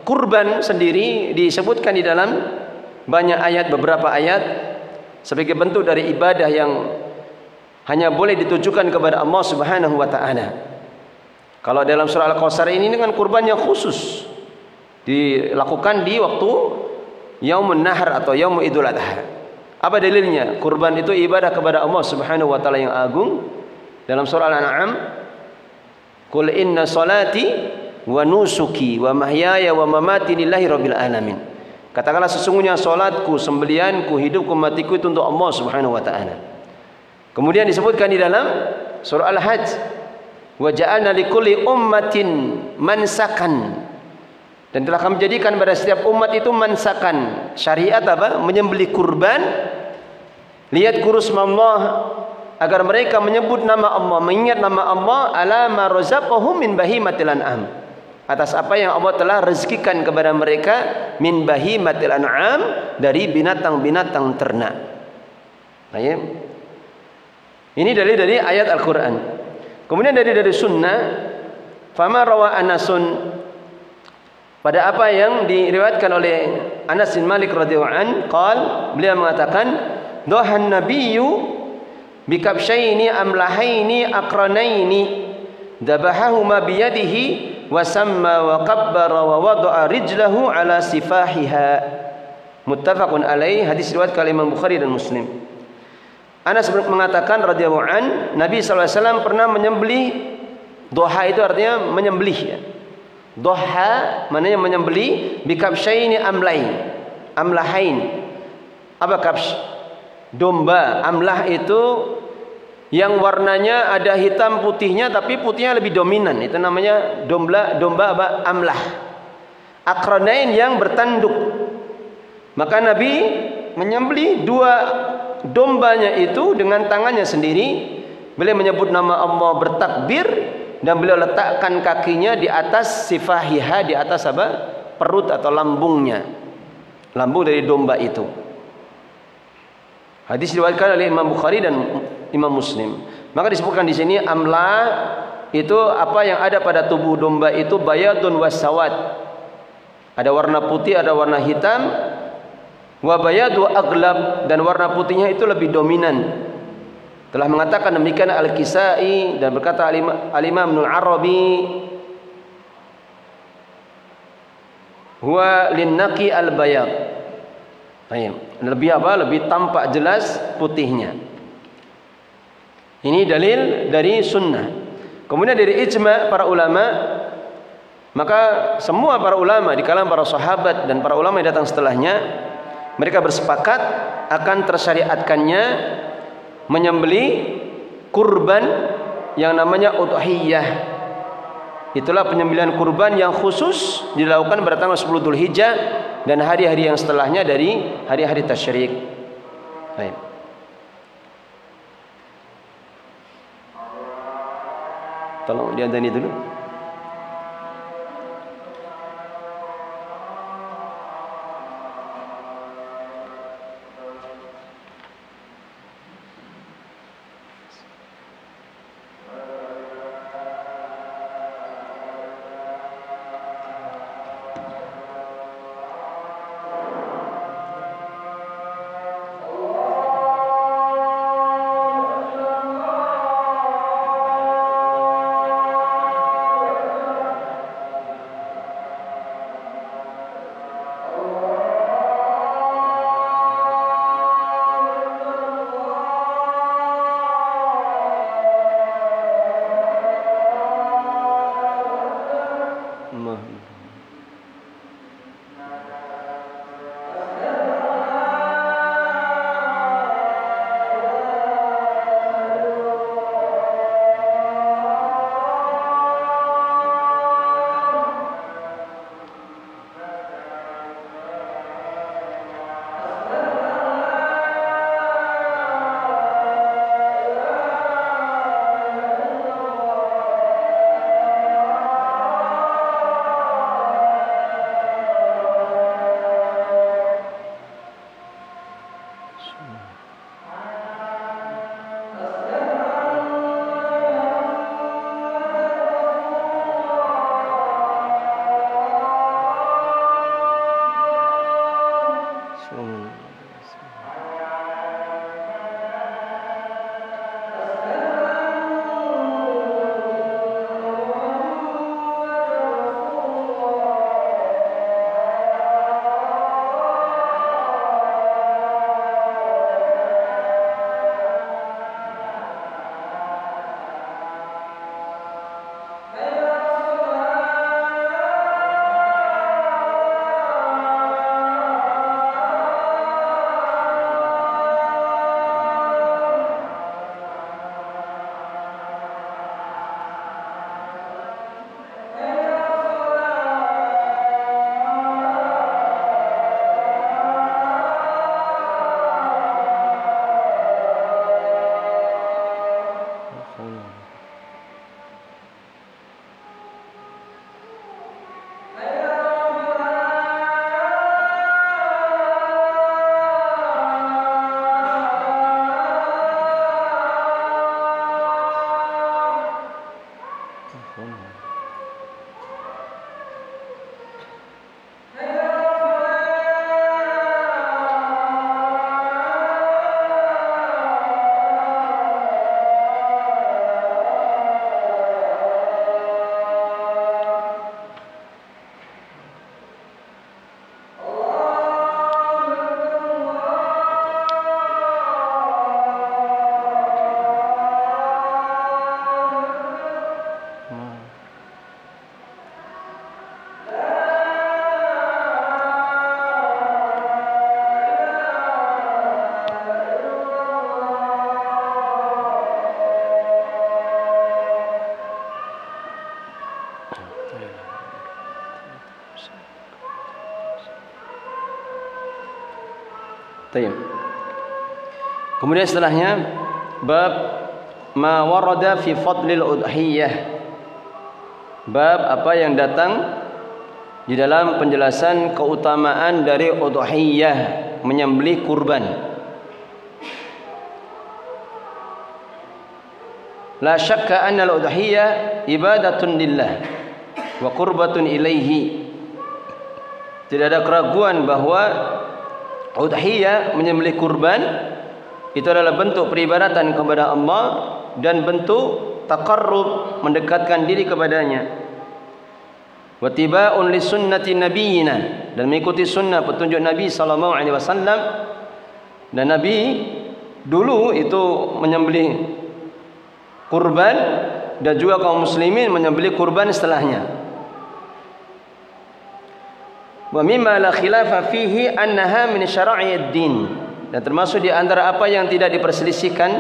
kurban sendiri disebutkan di dalam banyak ayat, beberapa ayat, sebagai bentuk dari ibadah yang hanya boleh ditujukan kepada Allah Subhanahu wa taala. Kalau dalam surah Al-Kautsar ini dengan kurban yang khusus dilakukan di waktu Yaumun Nahr atau Yaumul Idul Adha. Apa dalilnya? Kurban itu ibadah kepada Allah Subhanahu wa taala yang agung. Dalam surah Al-An'am, "Qul inna salati wa nusuki wa mahyaya wa mamati lillahi rabbil alamin. Katakanlah sesungguhnya salatku, sembelihanku, hidupku, matiku itu untuk Allah Subhanahu wa taala. Kemudian disebutkan di dalam surah Al-Hajj, wa ja'alna likulli ummatin mansakan. Dan telah kami jadikan pada setiap umat itu mansakan. Syariat apa? Menyembelih kurban. Lihat kurus Allah, agar mereka menyebut nama Allah, mengingat nama Allah, ala ma razaqahum min bahimatil an'am, atas apa yang Allah telah rezekikan kepada mereka min bahimatil an'am, dari binatang-binatang ternak. Nah, ya. Ini dari ayat Al-Qur'an. Kemudian dari sunnah, fama rawa Anasun, pada apa yang diriwayatkan oleh Anas bin Malik radhiyallahu an, beliau mengatakan, dohan nabiyyu bikabsyaini amlahaini akranaini dabahahuma biyadihi wa samma wa kabbara wa wada'a rijlahu ala sifahiha, muttafaqun alaih. Hadis riwayat Imam Bukhari dan Muslim. Anas mengatakan radhiyallahu an, Nabi SAW pernah menyembelih. Doha itu artinya menyembelih, ya. Doha maknanya menyembelih bikabsyaini amlahain. Apa kabsy? Domba. Amlah itu yang warnanya ada hitam putihnya, tapi putihnya lebih dominan. Itu namanya domba apa? Amlah. Akranain yang bertanduk. Maka Nabi menyembelih dua dombanya itu dengan tangannya sendiri. Beliau menyebut nama Allah, bertakbir, dan beliau letakkan kakinya di atas sifahiha, di atas apa? Perut atau lambungnya. Lambung dari domba itu. Hadis diriwayatkan oleh Imam Bukhari dan Imam Muslim. Maka disebutkan di sini amla itu apa yang ada pada tubuh domba itu, bayadun wasawad. Ada warna putih, ada warna hitam. Wa bayadu aglab, dan warna putihnya itu lebih dominan. Telah mengatakan demikian Al-Kisai, dan berkata Al-Imam Ibnu Arabi, huwa linnaqi al-bayad. Lebih apa? Lebih tampak jelas putihnya. Ini dalil dari sunnah. Kemudian dari ijma' para ulama, maka semua para ulama di kalangan para sahabat dan para ulama yang datang setelahnya, mereka bersepakat akan tersyariatkannya menyembelih kurban yang namanya udhiyah. Itulah penyembelihan kurban yang khusus dilakukan pada tanggal 10 Dzulhijjah dan hari-hari yang setelahnya dari hari-hari tasyrik. Baik. Tolong diadani dulu. Tayyib. Kemudian setelahnya bab ma warada fi fadlil udhiyah. Bab apa yang datang di dalam penjelasan keutamaan dari udhiyah, menyembelih kurban. La syakka anna al-udhiyah ibadatun lillah wa qurbatun ilaihi. Tidak ada keraguan bahwa udhiyah, menyembelih kurban, itu adalah bentuk peribadatan kepada Allah dan bentuk taqarrub, mendekatkan diri kepadanya. Wa tiba'un li sunnati nabiyina, dan mengikuti sunnah petunjuk Nabi sallallahu alaihi wasallam. Dan Nabi dulu itu menyembelih kurban, dan juga kaum muslimin menyembelih kurban setelahnya. Wa mimma la khilafa fihi annaha min syara'i'id din, dan termasuk di antara apa yang tidak diperselisihkan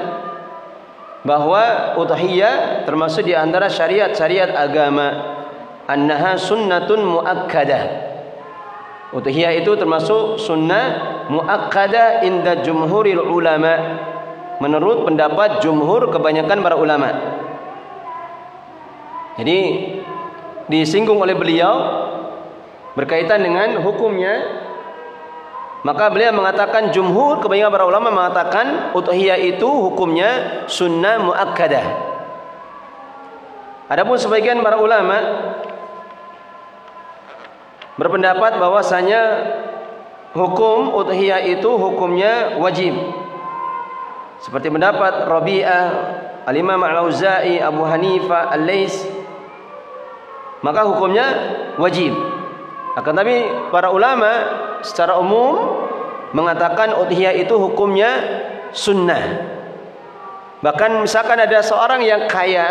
bahwa udhiyah termasuk di antara syariat-syariat agama. Annaha sunnatun muakkadah. Udhiyah itu termasuk sunnah muakkadah inda jumhuril ulama, menurut pendapat jumhur kebanyakan para ulama. Jadi disinggung oleh beliau berkaitan dengan hukumnya, maka beliau mengatakan jumhur kebanyakan para ulama mengatakan udhiyah itu hukumnya sunnah muakkadah. Adapun sebagian para ulama berpendapat bahwasanya hukum udhiyah itu hukumnya wajib. Seperti pendapat Rabi'ah, Al-Imam Al-Auza'i, Abu Hanifah, Al-Lais, maka hukumnya wajib. Akan tapi para ulama secara umum mengatakan udhiyah itu hukumnya sunnah. Bahkan misalkan ada seorang yang kaya,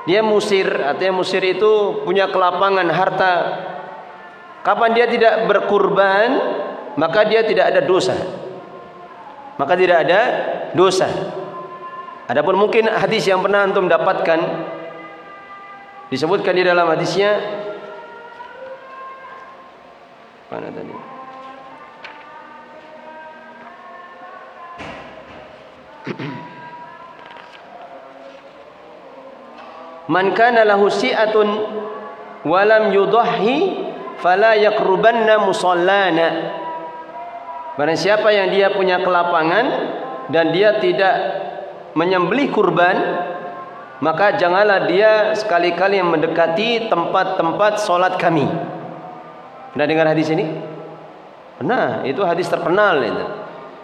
dia musir, artinya musir itu punya kelapangan harta, kapan dia tidak berkurban, maka dia tidak ada dosa. Maka tidak ada dosa. Adapun mungkin hadis yang pernah antum dapatkan, disebutkan di dalam hadisnya, mana tadi? Man kana lahu si'atun wa lam yudhhi fala yaqrubanna musallana. Barang siapa yang dia punya kelapangan dan dia tidak menyembelih kurban, maka janganlah dia sekali-kali yang mendekati tempat-tempat solat kami. Pernah dengar hadis ini? Pernah, itu hadis terkenal itu.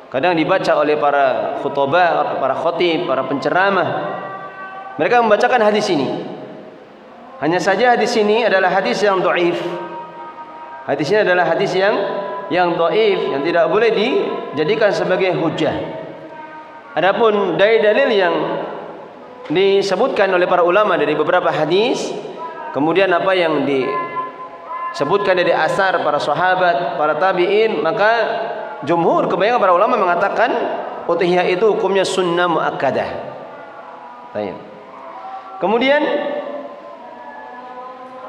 Kadang dibaca oleh para khutbah, para khatib, para penceramah. Mereka membacakan hadis ini. Hanya saja hadis ini adalah hadis yang dhaif. Hadisnya adalah hadis yang dhaif, yang tidak boleh dijadikan sebagai hujjah. Adapun dalil-dalil yang disebutkan oleh para ulama dari beberapa hadis, kemudian apa yang disebutkan dari asar para sahabat, para tabi'in, maka jumhur kebanyakan para ulama mengatakan udhiyah itu hukumnya sunnah muakkadah. Baik. Kemudian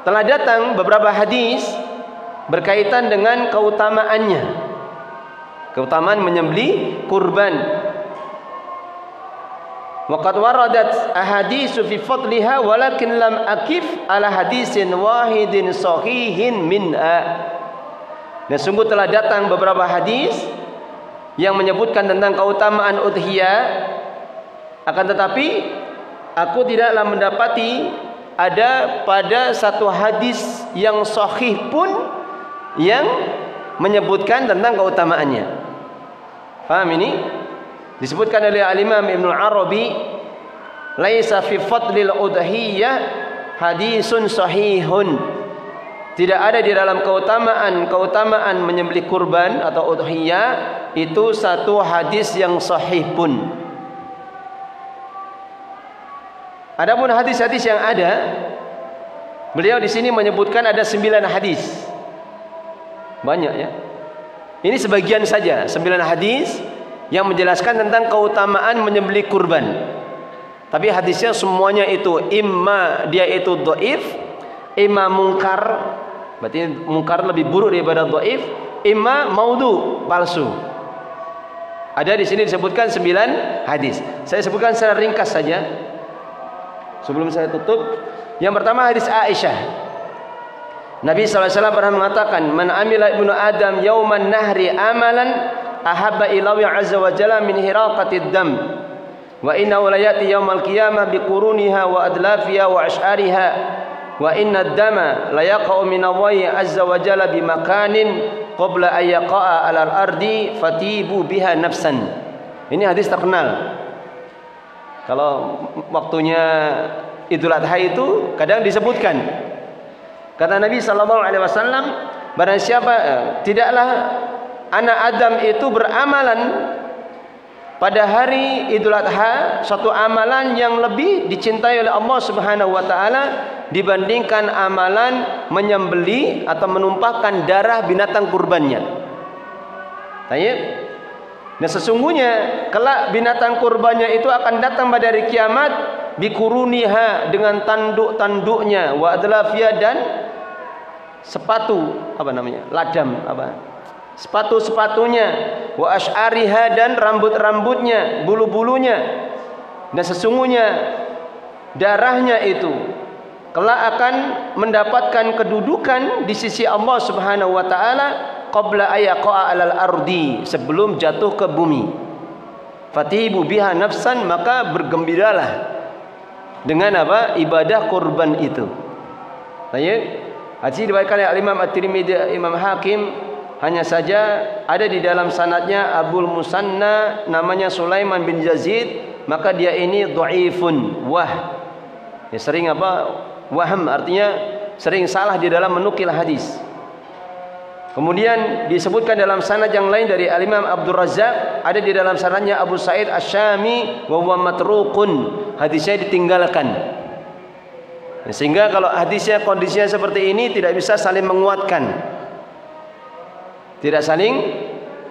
telah datang beberapa hadis berkaitan dengan keutamaannya, keutamaan menyembelih kurban. Waqad waradat ahaditsu fi fadliha walakin lam akif ala hadisin wahidin sahihin minha. Dan sungguh telah datang beberapa hadis yang menyebutkan tentang keutamaan udhiyah, akan tetapi aku tidaklah mendapati ada pada satu hadis yang sahih pun yang menyebutkan tentang keutamaannya. Paham ini? Disebutkan oleh Al-Imam Ibnu Arabi, laisa fi fadlil udhiyah hadisun sahihun. Tidak ada di dalam keutamaan menyembelih kurban atau udhiyah itu satu hadis yang sahih pun. Adapun hadis-hadis yang ada, beliau di sini menyebutkan ada 9 hadis. Banyak ya. Ini sebagian saja, 9 hadis yang menjelaskan tentang keutamaan menyembelih kurban. Tapi hadisnya semuanya itu imma dia itu dhaif, imma mungkar, berarti mungkar lebih buruk daripada dhaif, imma maudhu, palsu. Ada di sini disebutkan 9 hadis. Saya sebutkan secara ringkas saja sebelum saya tutup. Yang pertama hadis Aisyah. Nabi SAW pernah mengatakan, "Man amila ibnu Adam yauman nahri amalan ahabba ilahi azza wa jalla min hiraqatid dam. Wa innahu la ya'ti yaumal qiyamah biquruniha wa adlafiha wa ash'ariha. Wa inna ad-dama la yaqa'u min Allahi azza wa jalla bi makanin qabla an yaqa'a 'alal ardi fatibu biha nafsan." Ini hadis terkenal. Kalau waktunya Idul Adha itu kadang disebutkan. Kata Nabi sallallahu alaihi wasallam, barang siapa tidaklah anak Adam itu beramalan pada hari Idul Adha suatu amalan yang lebih dicintai oleh Allah Subhanahu wa taala dibandingkan amalan menyembelih atau menumpahkan darah binatang kurbannya. Baik. Nah, sesungguhnya kelak binatang kurbannya itu akan datang pada hari kiamat bikuruniha dengan tanduk-tanduknya wa adlafia dan sepatu ladam sepatu-sepatunya wa ash'ariha dan rambut-rambutnya, bulu-bulunya. Dan sesungguhnya darahnya itu kelak akan mendapatkan kedudukan di sisi Allah Subhanahu wa taala qabla ayaqa'a 'alal ardi, sebelum jatuh ke bumi. Fatibu biha nafsan, maka bergembiralah dengan apa? Ibadah kurban itu. Baik. Hadis diriwayatkan oleh Imam At-Tirmidzi, Imam Hakim, hanya saja ada di dalam sanadnya Abul Musanna namanya Sulaiman bin Yazid, maka dia ini dhaifun ya, sering waham, artinya sering salah di dalam menukil hadis. Kemudian disebutkan dalam sanad yang lain dari Al-Imam Abdul Razzaq, ada di dalam sanadnya Abu Sa'id Asy-Syami wa huwa matrukun, hadisnya ditinggalkan. Sehingga kalau hadisnya kondisinya seperti ini tidak bisa saling menguatkan. Tidak saling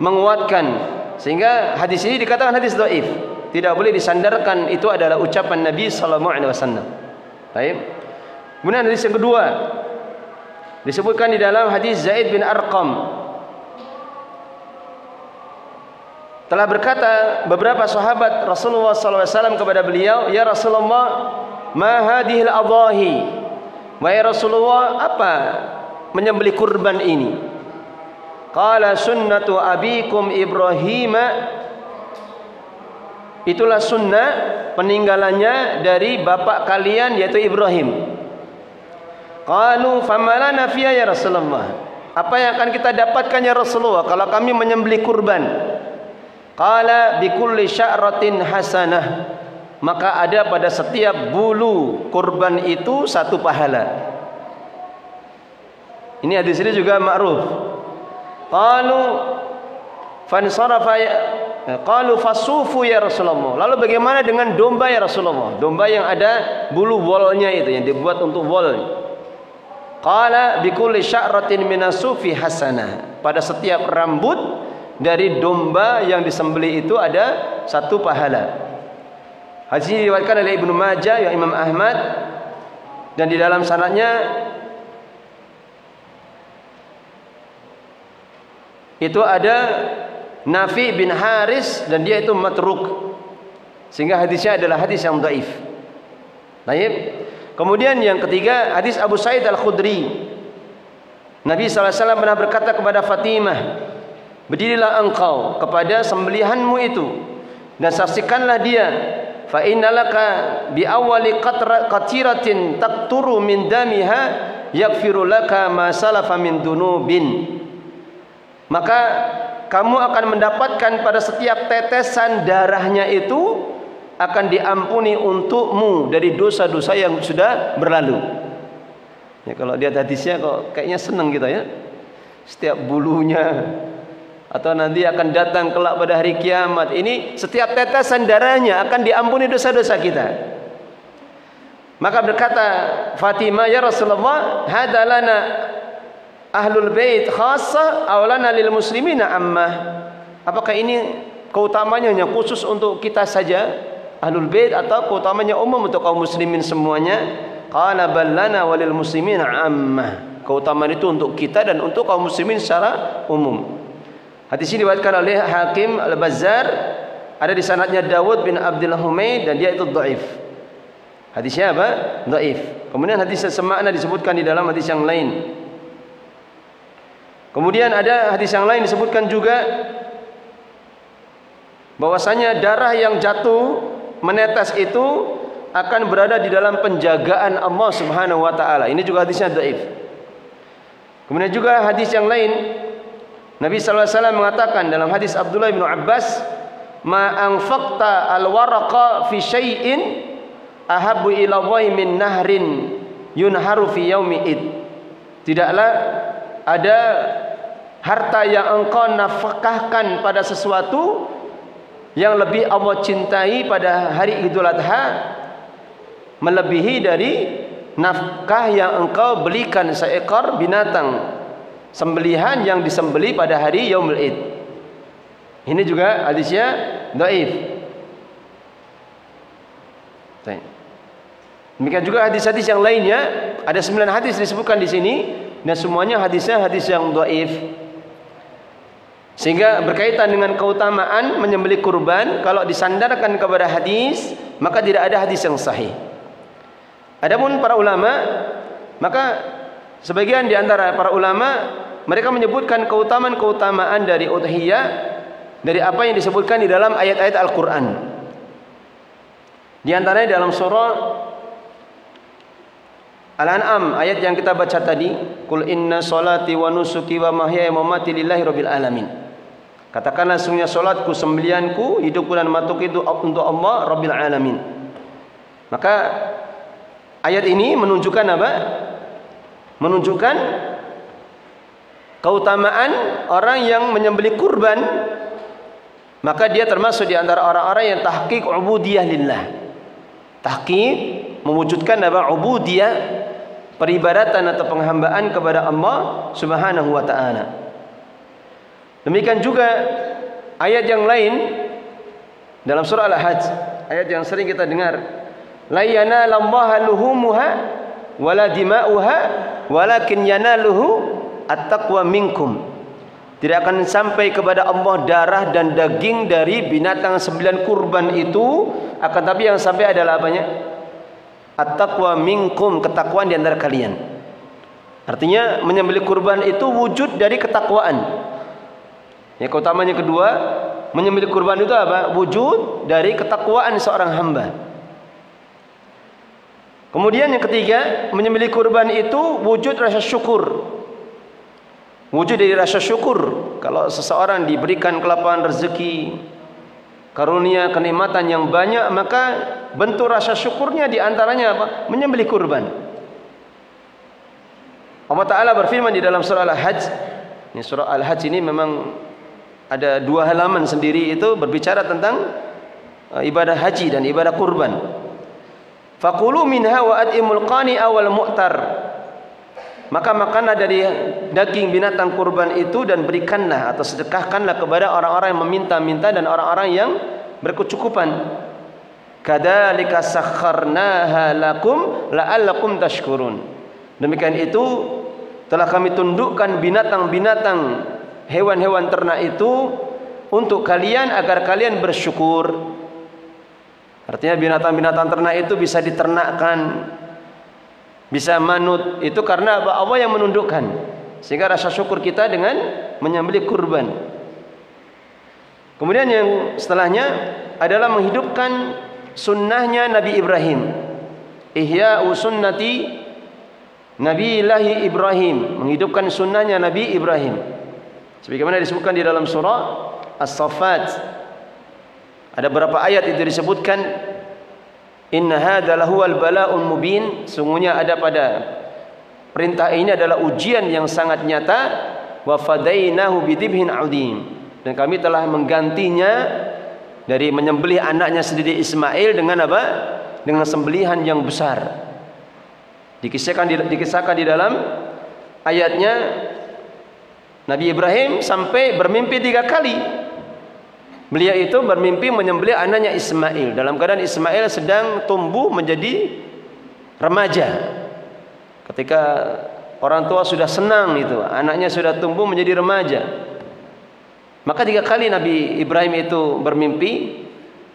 menguatkan. Sehingga hadis ini dikatakan hadis dhaif. Tidak boleh disandarkan, itu adalah ucapan Nabi sallallahu alaihi wasallam. Baik. Kemudian hadis yang kedua disebutkan di dalam hadis Zaid bin Arqam. Telah berkata beberapa sahabat Rasulullah SAW kepada beliau, "Ya Rasulullah, ma hadhil adahi?" Wahai Rasulullah, apa menyembelih kurban ini? Qala sunnatu abikum Ibrahim. Itulah sunnah peninggalannya dari bapak kalian yaitu Ibrahim. Qalu famalana fiya ya Rasulullah. Apa yang akan kita dapatkan ya Rasulullah kalau kami menyembelih kurban? Qala bikulli sya'ratin hasanah. Maka ada pada setiap bulu kurban itu satu pahala. Ini hadis ini juga ma'ruf. Qalu fansarafa qalu fasufu ya Rasulullah. Lalu bagaimana dengan domba ya Rasulullah? Domba yang ada bulu wolnya itu, yang dibuat untuk wol. Qala bikulli sya'ratin minasufi hasanah. Pada setiap rambut dari domba yang disembelih itu ada satu pahala. Hadis ini diriwayatkan oleh Ibnu Majah, ya Imam Ahmad, dan di dalam sanadnya itu ada Nafi bin Haris dan dia itu matruk. Sehingga hadisnya adalah hadis yang dhaif. Baik. Kemudian yang ketiga, hadis Abu Sa'id Al-Khudri. Nabi SAW pernah berkata kepada Fatimah, "Berdirilah engkau kepada sembelihanmu itu dan saksikanlah dia. Fa innalaka bi awwali qatiratin taqturu min damiha yaghfiru laka ma salafa min dunubin." Maka kamu akan mendapatkan pada setiap tetesan darahnya itu akan diampuni untukmu dari dosa-dosa yang sudah berlalu. Ya, kalau lihat hadisnya kok kayaknya senang kita ya. Setiap bulunya, atau nanti akan datang kelak pada hari kiamat. Ini setiap tetesan darahnya akan diampuni dosa-dosa kita. Maka berkata Fatimah, "Ya Rasulullah, hadza lana ahlul bait khassa aw lana lil muslimina ammah?" Apakah ini keutamanya hanya khusus untuk kita saja ahlul bait atau keutamanya umum untuk kaum muslimin semuanya? Qala bal lana walil muslimina ammah. Keutamaan itu untuk kita dan untuk kaum muslimin secara umum. Hadis ini diriwayatkan oleh Hakim Al-Bazzar, ada di sanadnya Dawud bin Abdul Humaid dan dia itu dhaif. Hadisnya apa? Dhaif. Kemudian hadis semakna disebutkan di dalam hadis yang lain. Kemudian ada hadis yang lain disebutkan juga bahwasanya darah yang jatuh menetes itu akan berada di dalam penjagaan Allah Subhanahu wa taala. Ini juga hadisnya dhaif. Kemudian juga hadis yang lain, Nabi sallallahu alaihi wasallam mengatakan dalam hadis Abdullah bin Abbas, "Ma anfaqta al-waraqa fi syai'in ahabbu ila Allahi min nahrin yunharu fi yaumi id." Tidaklah ada harta yang engkau nafkahkan pada sesuatu yang lebih Allah cintai pada hari Idul Adha melebihi dari nafkah yang engkau belikan seekor binatang sembelihan yang disembelih pada hari Yaumul Id. Ini juga hadisnya dhaif. Demikian juga hadis-hadis yang lainnya, ada 9 hadis disebutkan di sini dan semuanya hadisnya hadis yang dhaif. Sehingga berkaitan dengan keutamaan menyembelih kurban, kalau disandarkan kepada hadis, maka tidak ada hadis yang sahih. Adapun para ulama, maka sebagian di antara para ulama mereka menyebutkan keutamaan dari udhiyah dari apa yang disebutkan di dalam ayat-ayat Al-Qur'an. Di antaranya dalam surah Al-An'am ayat yang kita baca tadi, "Qul inna sholati wa nusuki wa mahyaya wa mamati lillahi rabbil alamin." Katakanlah sesungguhnya salatku, sembelihanku, hidupku dan matiku itu untuk Allah Rabbil alamin. Maka ayat ini menunjukkan apa? Menunjukkan keutamaan orang yang menyembelih kurban, maka dia termasuk di antara orang-orang yang tahqiq ubudiyah lillah. Tahqiq mewujudkan apa? Ubudiyah, peribadatan atau penghambaan kepada Allah Subhanahu wa taala. Demikian juga ayat yang lain dalam surah Al-Hajj, ayat yang sering kita dengar, la yanalallaha luhumuha wala dima'uha walakin yanaluhu at-taqwa minkum. Tidak akan sampai kepada Allah darah dan daging dari binatang sembelihan kurban itu, akan tapi yang sampai adalah apanya? At-taqwa minkum, ketakwaan di antara kalian. Artinya menyembelih kurban itu wujud dari ketakwaan. Ya, keutamaan yang kedua, menyembelih kurban itu apa? Wujud dari ketakwaan seorang hamba. Kemudian yang ketiga, menyembelih kurban itu wujud rasa syukur. Wujud dari rasa syukur. Kalau seseorang diberikan kelapangan rezeki, karunia kenikmatan yang banyak, maka bentuk rasa syukurnya diantaranya apa? Menyembelih kurban. Allah Ta'ala berfirman di dalam surah Al-Hajj. Ini surah Al-Hajj ini memang ada 2 halaman sendiri, itu berbicara tentang ibadah haji dan ibadah kurban. Faqulu minha wa at'imul qani'a wal mu'tar. Maka makanlah dari daging binatang kurban itu dan berikanlah atau sedekahkanlah kepada orang-orang yang meminta-minta dan orang-orang yang berkecukupan. Kadzalika sakharnaha lakum la'allakum tashkurun. Demikian itu telah kami tundukkan binatang-binatang, hewan-hewan ternak itu untuk kalian agar kalian bersyukur. Artinya binatang-binatang ternak itu bisa diternakkan, bisa manut, itu karena Allah yang menundukkan. Sehingga rasa syukur kita dengan menyembelih kurban. Kemudian yang setelahnya adalah menghidupkan sunnahnya Nabi Ibrahim. Ihya'u sunnati Nabiillahi Ibrahim, menghidupkan sunnahnya Nabi Ibrahim. Sebagaimana disebutkan di dalam surah As-Saffat. Ada beberapa ayat itu disebutkan, inna hadza lahuwal bala'un mubin, sungguhnya ada pada perintah ini adalah ujian yang sangat nyata, wa fadainahu bidibhin 'adzim, dan kami telah menggantinya dari menyembelih anaknya sendiri Ismail dengan apa? Dengan sembelihan yang besar. Dikisahkan di dalam ayatnya Nabi Ibrahim sampai bermimpi 3 kali. Beliau itu bermimpi menyembelih anaknya Ismail dalam keadaan Ismail sedang tumbuh menjadi remaja. Ketika orang tua sudah senang itu, anaknya sudah tumbuh menjadi remaja. Maka 3 kali Nabi Ibrahim itu bermimpi,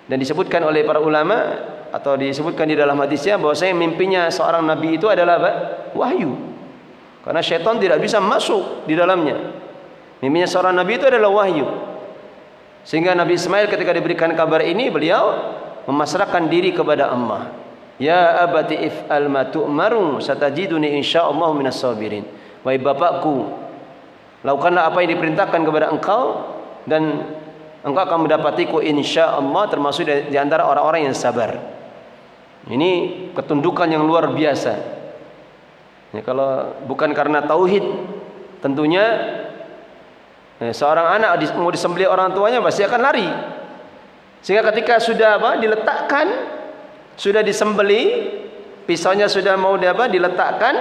dan disebutkan oleh para ulama atau disebutkan di dalam hadisnya bahwasanya mimpinya seorang nabi itu adalah apa? Wahyu. Karena syaitan tidak bisa masuk di dalamnya. Mimpinya seorang nabi itu adalah wahyu. Sehingga Nabi Ismail ketika diberikan kabar ini, beliau memasrahkan diri kepada Allah. Ya abati if'al ma tu'maru satajiduni insyaallah minas sabirin. Wahai bapakku, lakukanlah apa yang diperintahkan kepada engkau dan engkau akan mendapatiku insyaallah termasuk di antara orang-orang yang sabar. Ini ketundukan yang luar biasa. Ya, kalau bukan karena tauhid, tentunya seorang anak mau disembelih orang tuanya pasti akan lari. Sehingga ketika sudah diletakkan, sudah disembelih, pisaunya sudah mau diletakkan,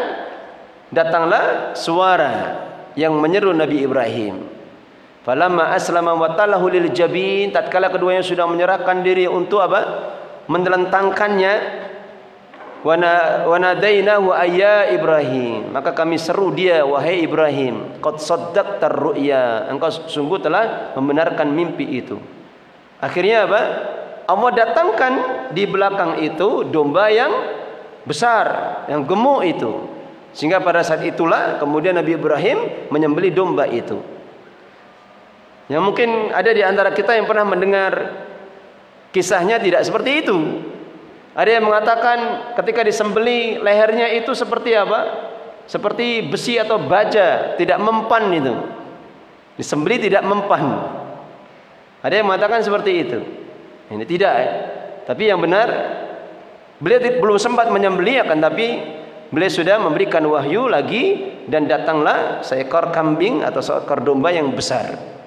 datanglah suara yang menyeru Nabi Ibrahim. Falamma aslama wa tallahu lil jabin, tatkala keduanya sudah menyerahkan diri untuk mendelentangkannya, wa nadainahu ayya Ibrahim, maka kami seru dia, wahai Ibrahim, qad saddaqtar ru'ya, engkau sungguh telah membenarkan mimpi itu. Akhirnya Allah datangkan di belakang itu domba yang besar, yang gemuk itu. Sehingga pada saat itulah kemudian Nabi Ibrahim menyembelih domba itu. Yang mungkin ada di antara kita yang pernah mendengar kisahnya tidak seperti itu. Ada yang mengatakan ketika disembelih lehernya itu seperti apa? Seperti besi atau baja, tidak mempan itu. Disembelih tidak mempan. Ada yang mengatakan seperti itu. Ini tidak ya. Tapi yang benar, beliau belum sempat menyembelih, akan tapi beliau sudah memberikan wahyu lagi, dan datanglah seekor kambing atau seekor domba yang besar.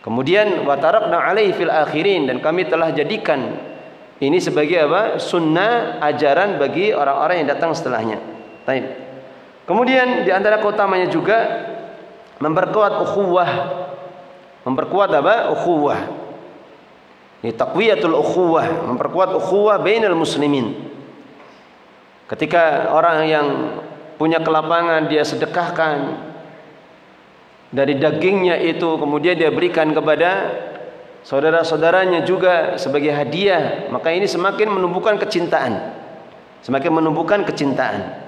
Kemudian wa tarakna alaihi fil akhirin, dan kami telah jadikan ini sebagai sunnah ajaran bagi orang-orang yang datang setelahnya. Baik. Kemudian di antara keutamanya juga memperkuat ukhuwah. Memperkuat ukhuwah. Ini taqwiyatul ukhuwah, memperkuat ukhuwah bainal muslimin. Ketika orang yang punya kelapangan dia sedekahkan dari dagingnya itu, kemudian dia berikan kepada saudara-saudaranya juga sebagai hadiah, maka ini semakin menumbuhkan kecintaan. Semakin menumbuhkan kecintaan.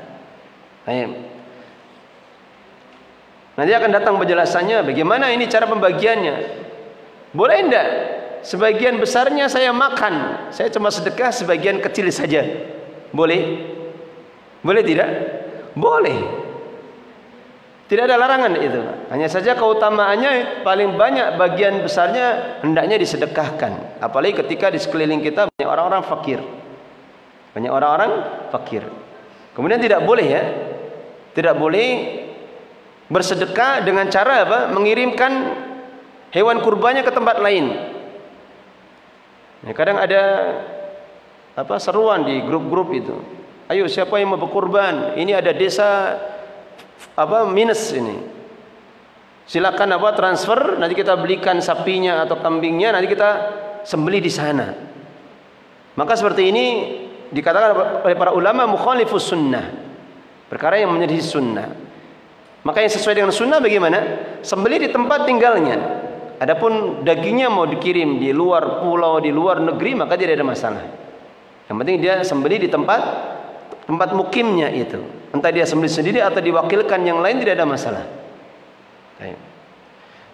Nanti akan datang penjelasannya bagaimana ini cara pembagiannya. Boleh enggak sebagian besarnya saya makan, saya cuma sedekah sebagian kecil saja? Boleh? Boleh tidak? Boleh. Tidak ada larangan itu. Hanya saja keutamaannya paling banyak bagian besarnya hendaknya disedekahkan. Apalagi ketika di sekeliling kita banyak orang-orang fakir. Banyak orang-orang fakir. Kemudian tidak boleh ya. Tidak boleh bersedekah dengan cara mengirimkan hewan kurbannya ke tempat lain. Ya, kadang ada seruan di grup-grup itu. Ayo siapa yang mau berkurban? Ini ada desa minus ini. Silakan transfer, nanti kita belikan sapinya atau kambingnya, nanti kita sembelih di sana. Maka seperti ini dikatakan oleh para ulama mukhalifus sunnah. Perkara yang menjadi sunnah. Maka yang sesuai dengan sunnah bagaimana? Sembelih di tempat tinggalnya. Adapun dagingnya mau dikirim di luar pulau, di luar negeri, maka tidak ada masalah. Yang penting dia sembelih di tempat mukimnya itu. Entah dia sembelih sendiri atau diwakilkan yang lain, tidak ada masalah.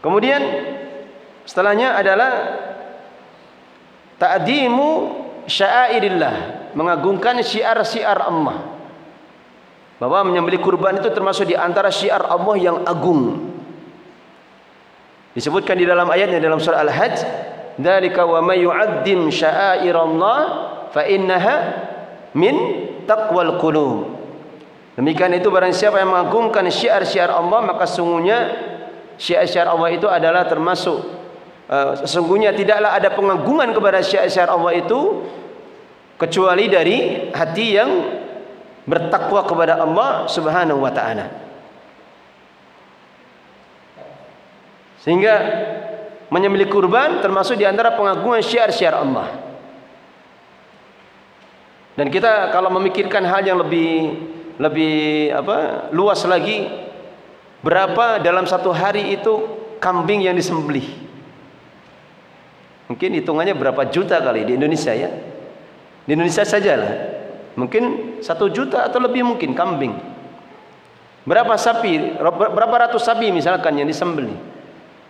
Kemudian setelahnya adalah ta'dimu sya'airillah, mengagungkan syiar-syiar Allah. Bahwa menyembelih kurban itu termasuk di antara syiar Allah yang agung. Disebutkan di dalam ayatnya dalam surah Al-Hajj, "Dzalika wa may yu'azzim sya'airallah fa innaha min taqwal qulub." Demikian itu barang siapa yang mengagungkan syiar-syiar Allah, maka sungguhnya syiar-syiar Allah itu adalah termasuk sesungguhnya tidaklah ada pengagungan kepada syiar-syiar Allah itu kecuali dari hati yang bertakwa kepada Allah Subhanahu wa taala. Sehingga menyembelih kurban termasuk di antara pengagungan syiar-syiar Allah. Dan kita kalau memikirkan hal yang lebih luas lagi, berapa dalam satu hari itu kambing yang disembelih? Mungkin hitungannya berapa juta kali di Indonesia ya. Di Indonesia sajalah. Mungkin 1 juta atau lebih mungkin kambing. Berapa sapi, berapa ratus sapi misalkan yang disembelih.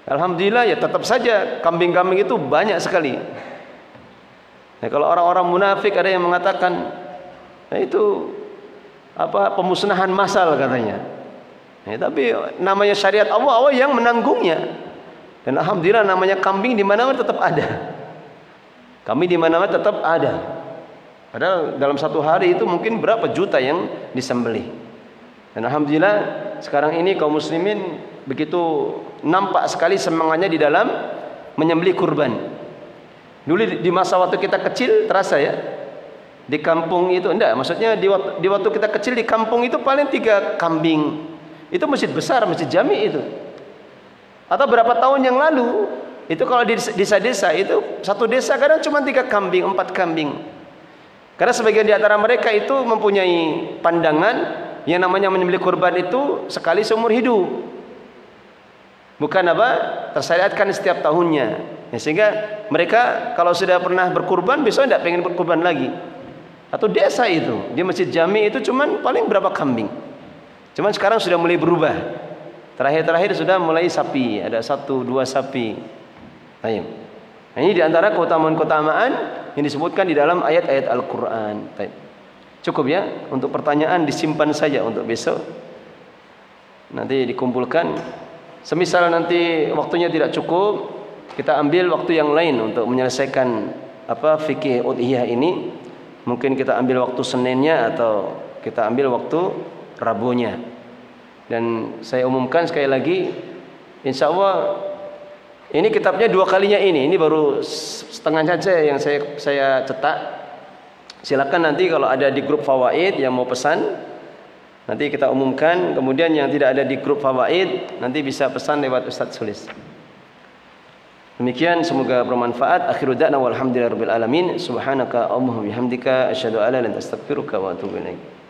Alhamdulillah ya tetap saja kambing-kambing itu banyak sekali. Nah, kalau orang-orang munafik ada yang mengatakan, nah itu pemusnahan massal katanya. Nah, tapi namanya syariat Allah yang menanggungnya. Dan alhamdulillah namanya kambing di mana-mana tetap ada. Kambing di mana-mana tetap ada. Padahal dalam 1 hari itu mungkin berapa juta yang disembelih. Dan alhamdulillah sekarang ini kaum muslimin begitu nampak sekali semangatnya di dalam menyembelih kurban. Dulu di masa waktu kita kecil terasa ya. Di kampung itu enggak, maksudnya di waktu kita kecil di kampung itu paling 3 kambing. Itu masjid besar, masjid jami itu. Atau berapa tahun yang lalu itu kalau di desa-desa itu satu desa kadang cuma 3 kambing, 4 kambing. Karena sebagian di antara mereka itu mempunyai pandangan yang namanya menyembelih kurban itu sekali seumur hidup. Bukan tersyariatkan setiap tahunnya. Ya, sehingga mereka kalau sudah pernah berkurban besok tidak pengen berkurban lagi. Atau desa itu di masjid jami itu cuman paling berapa kambing. Cuman sekarang sudah mulai berubah. Terakhir sudah mulai sapi, ada 1-2 sapi. Baik. Nah, ini diantara keutamaan-keutamaan yang disebutkan di dalam ayat-ayat Al-Quran. Cukup ya, untuk pertanyaan disimpan saja untuk besok. Nanti dikumpulkan. Semisal nanti waktunya tidak cukup, kita ambil waktu yang lain untuk menyelesaikan fikih udhiyah ini. Mungkin kita ambil waktu Seninnya atau kita ambil waktu Rabunya. Dan saya umumkan sekali lagi, insya Allah ini kitabnya 2 kalinya ini baru setengah saja yang saya cetak. Silakan nanti kalau ada di grup Fawaid yang mau pesan, nanti kita umumkan. Kemudian yang tidak ada di grup Fawaid nanti bisa pesan lewat Ustadz Sulis. Demikian, semoga bermanfaat. Akhiru da'na walhamdulillahirabbil alamin. Subhanaka Allahumma bihamdika asyhadu an la ilaha illa anta astaghfiruka wa atubu ilaik.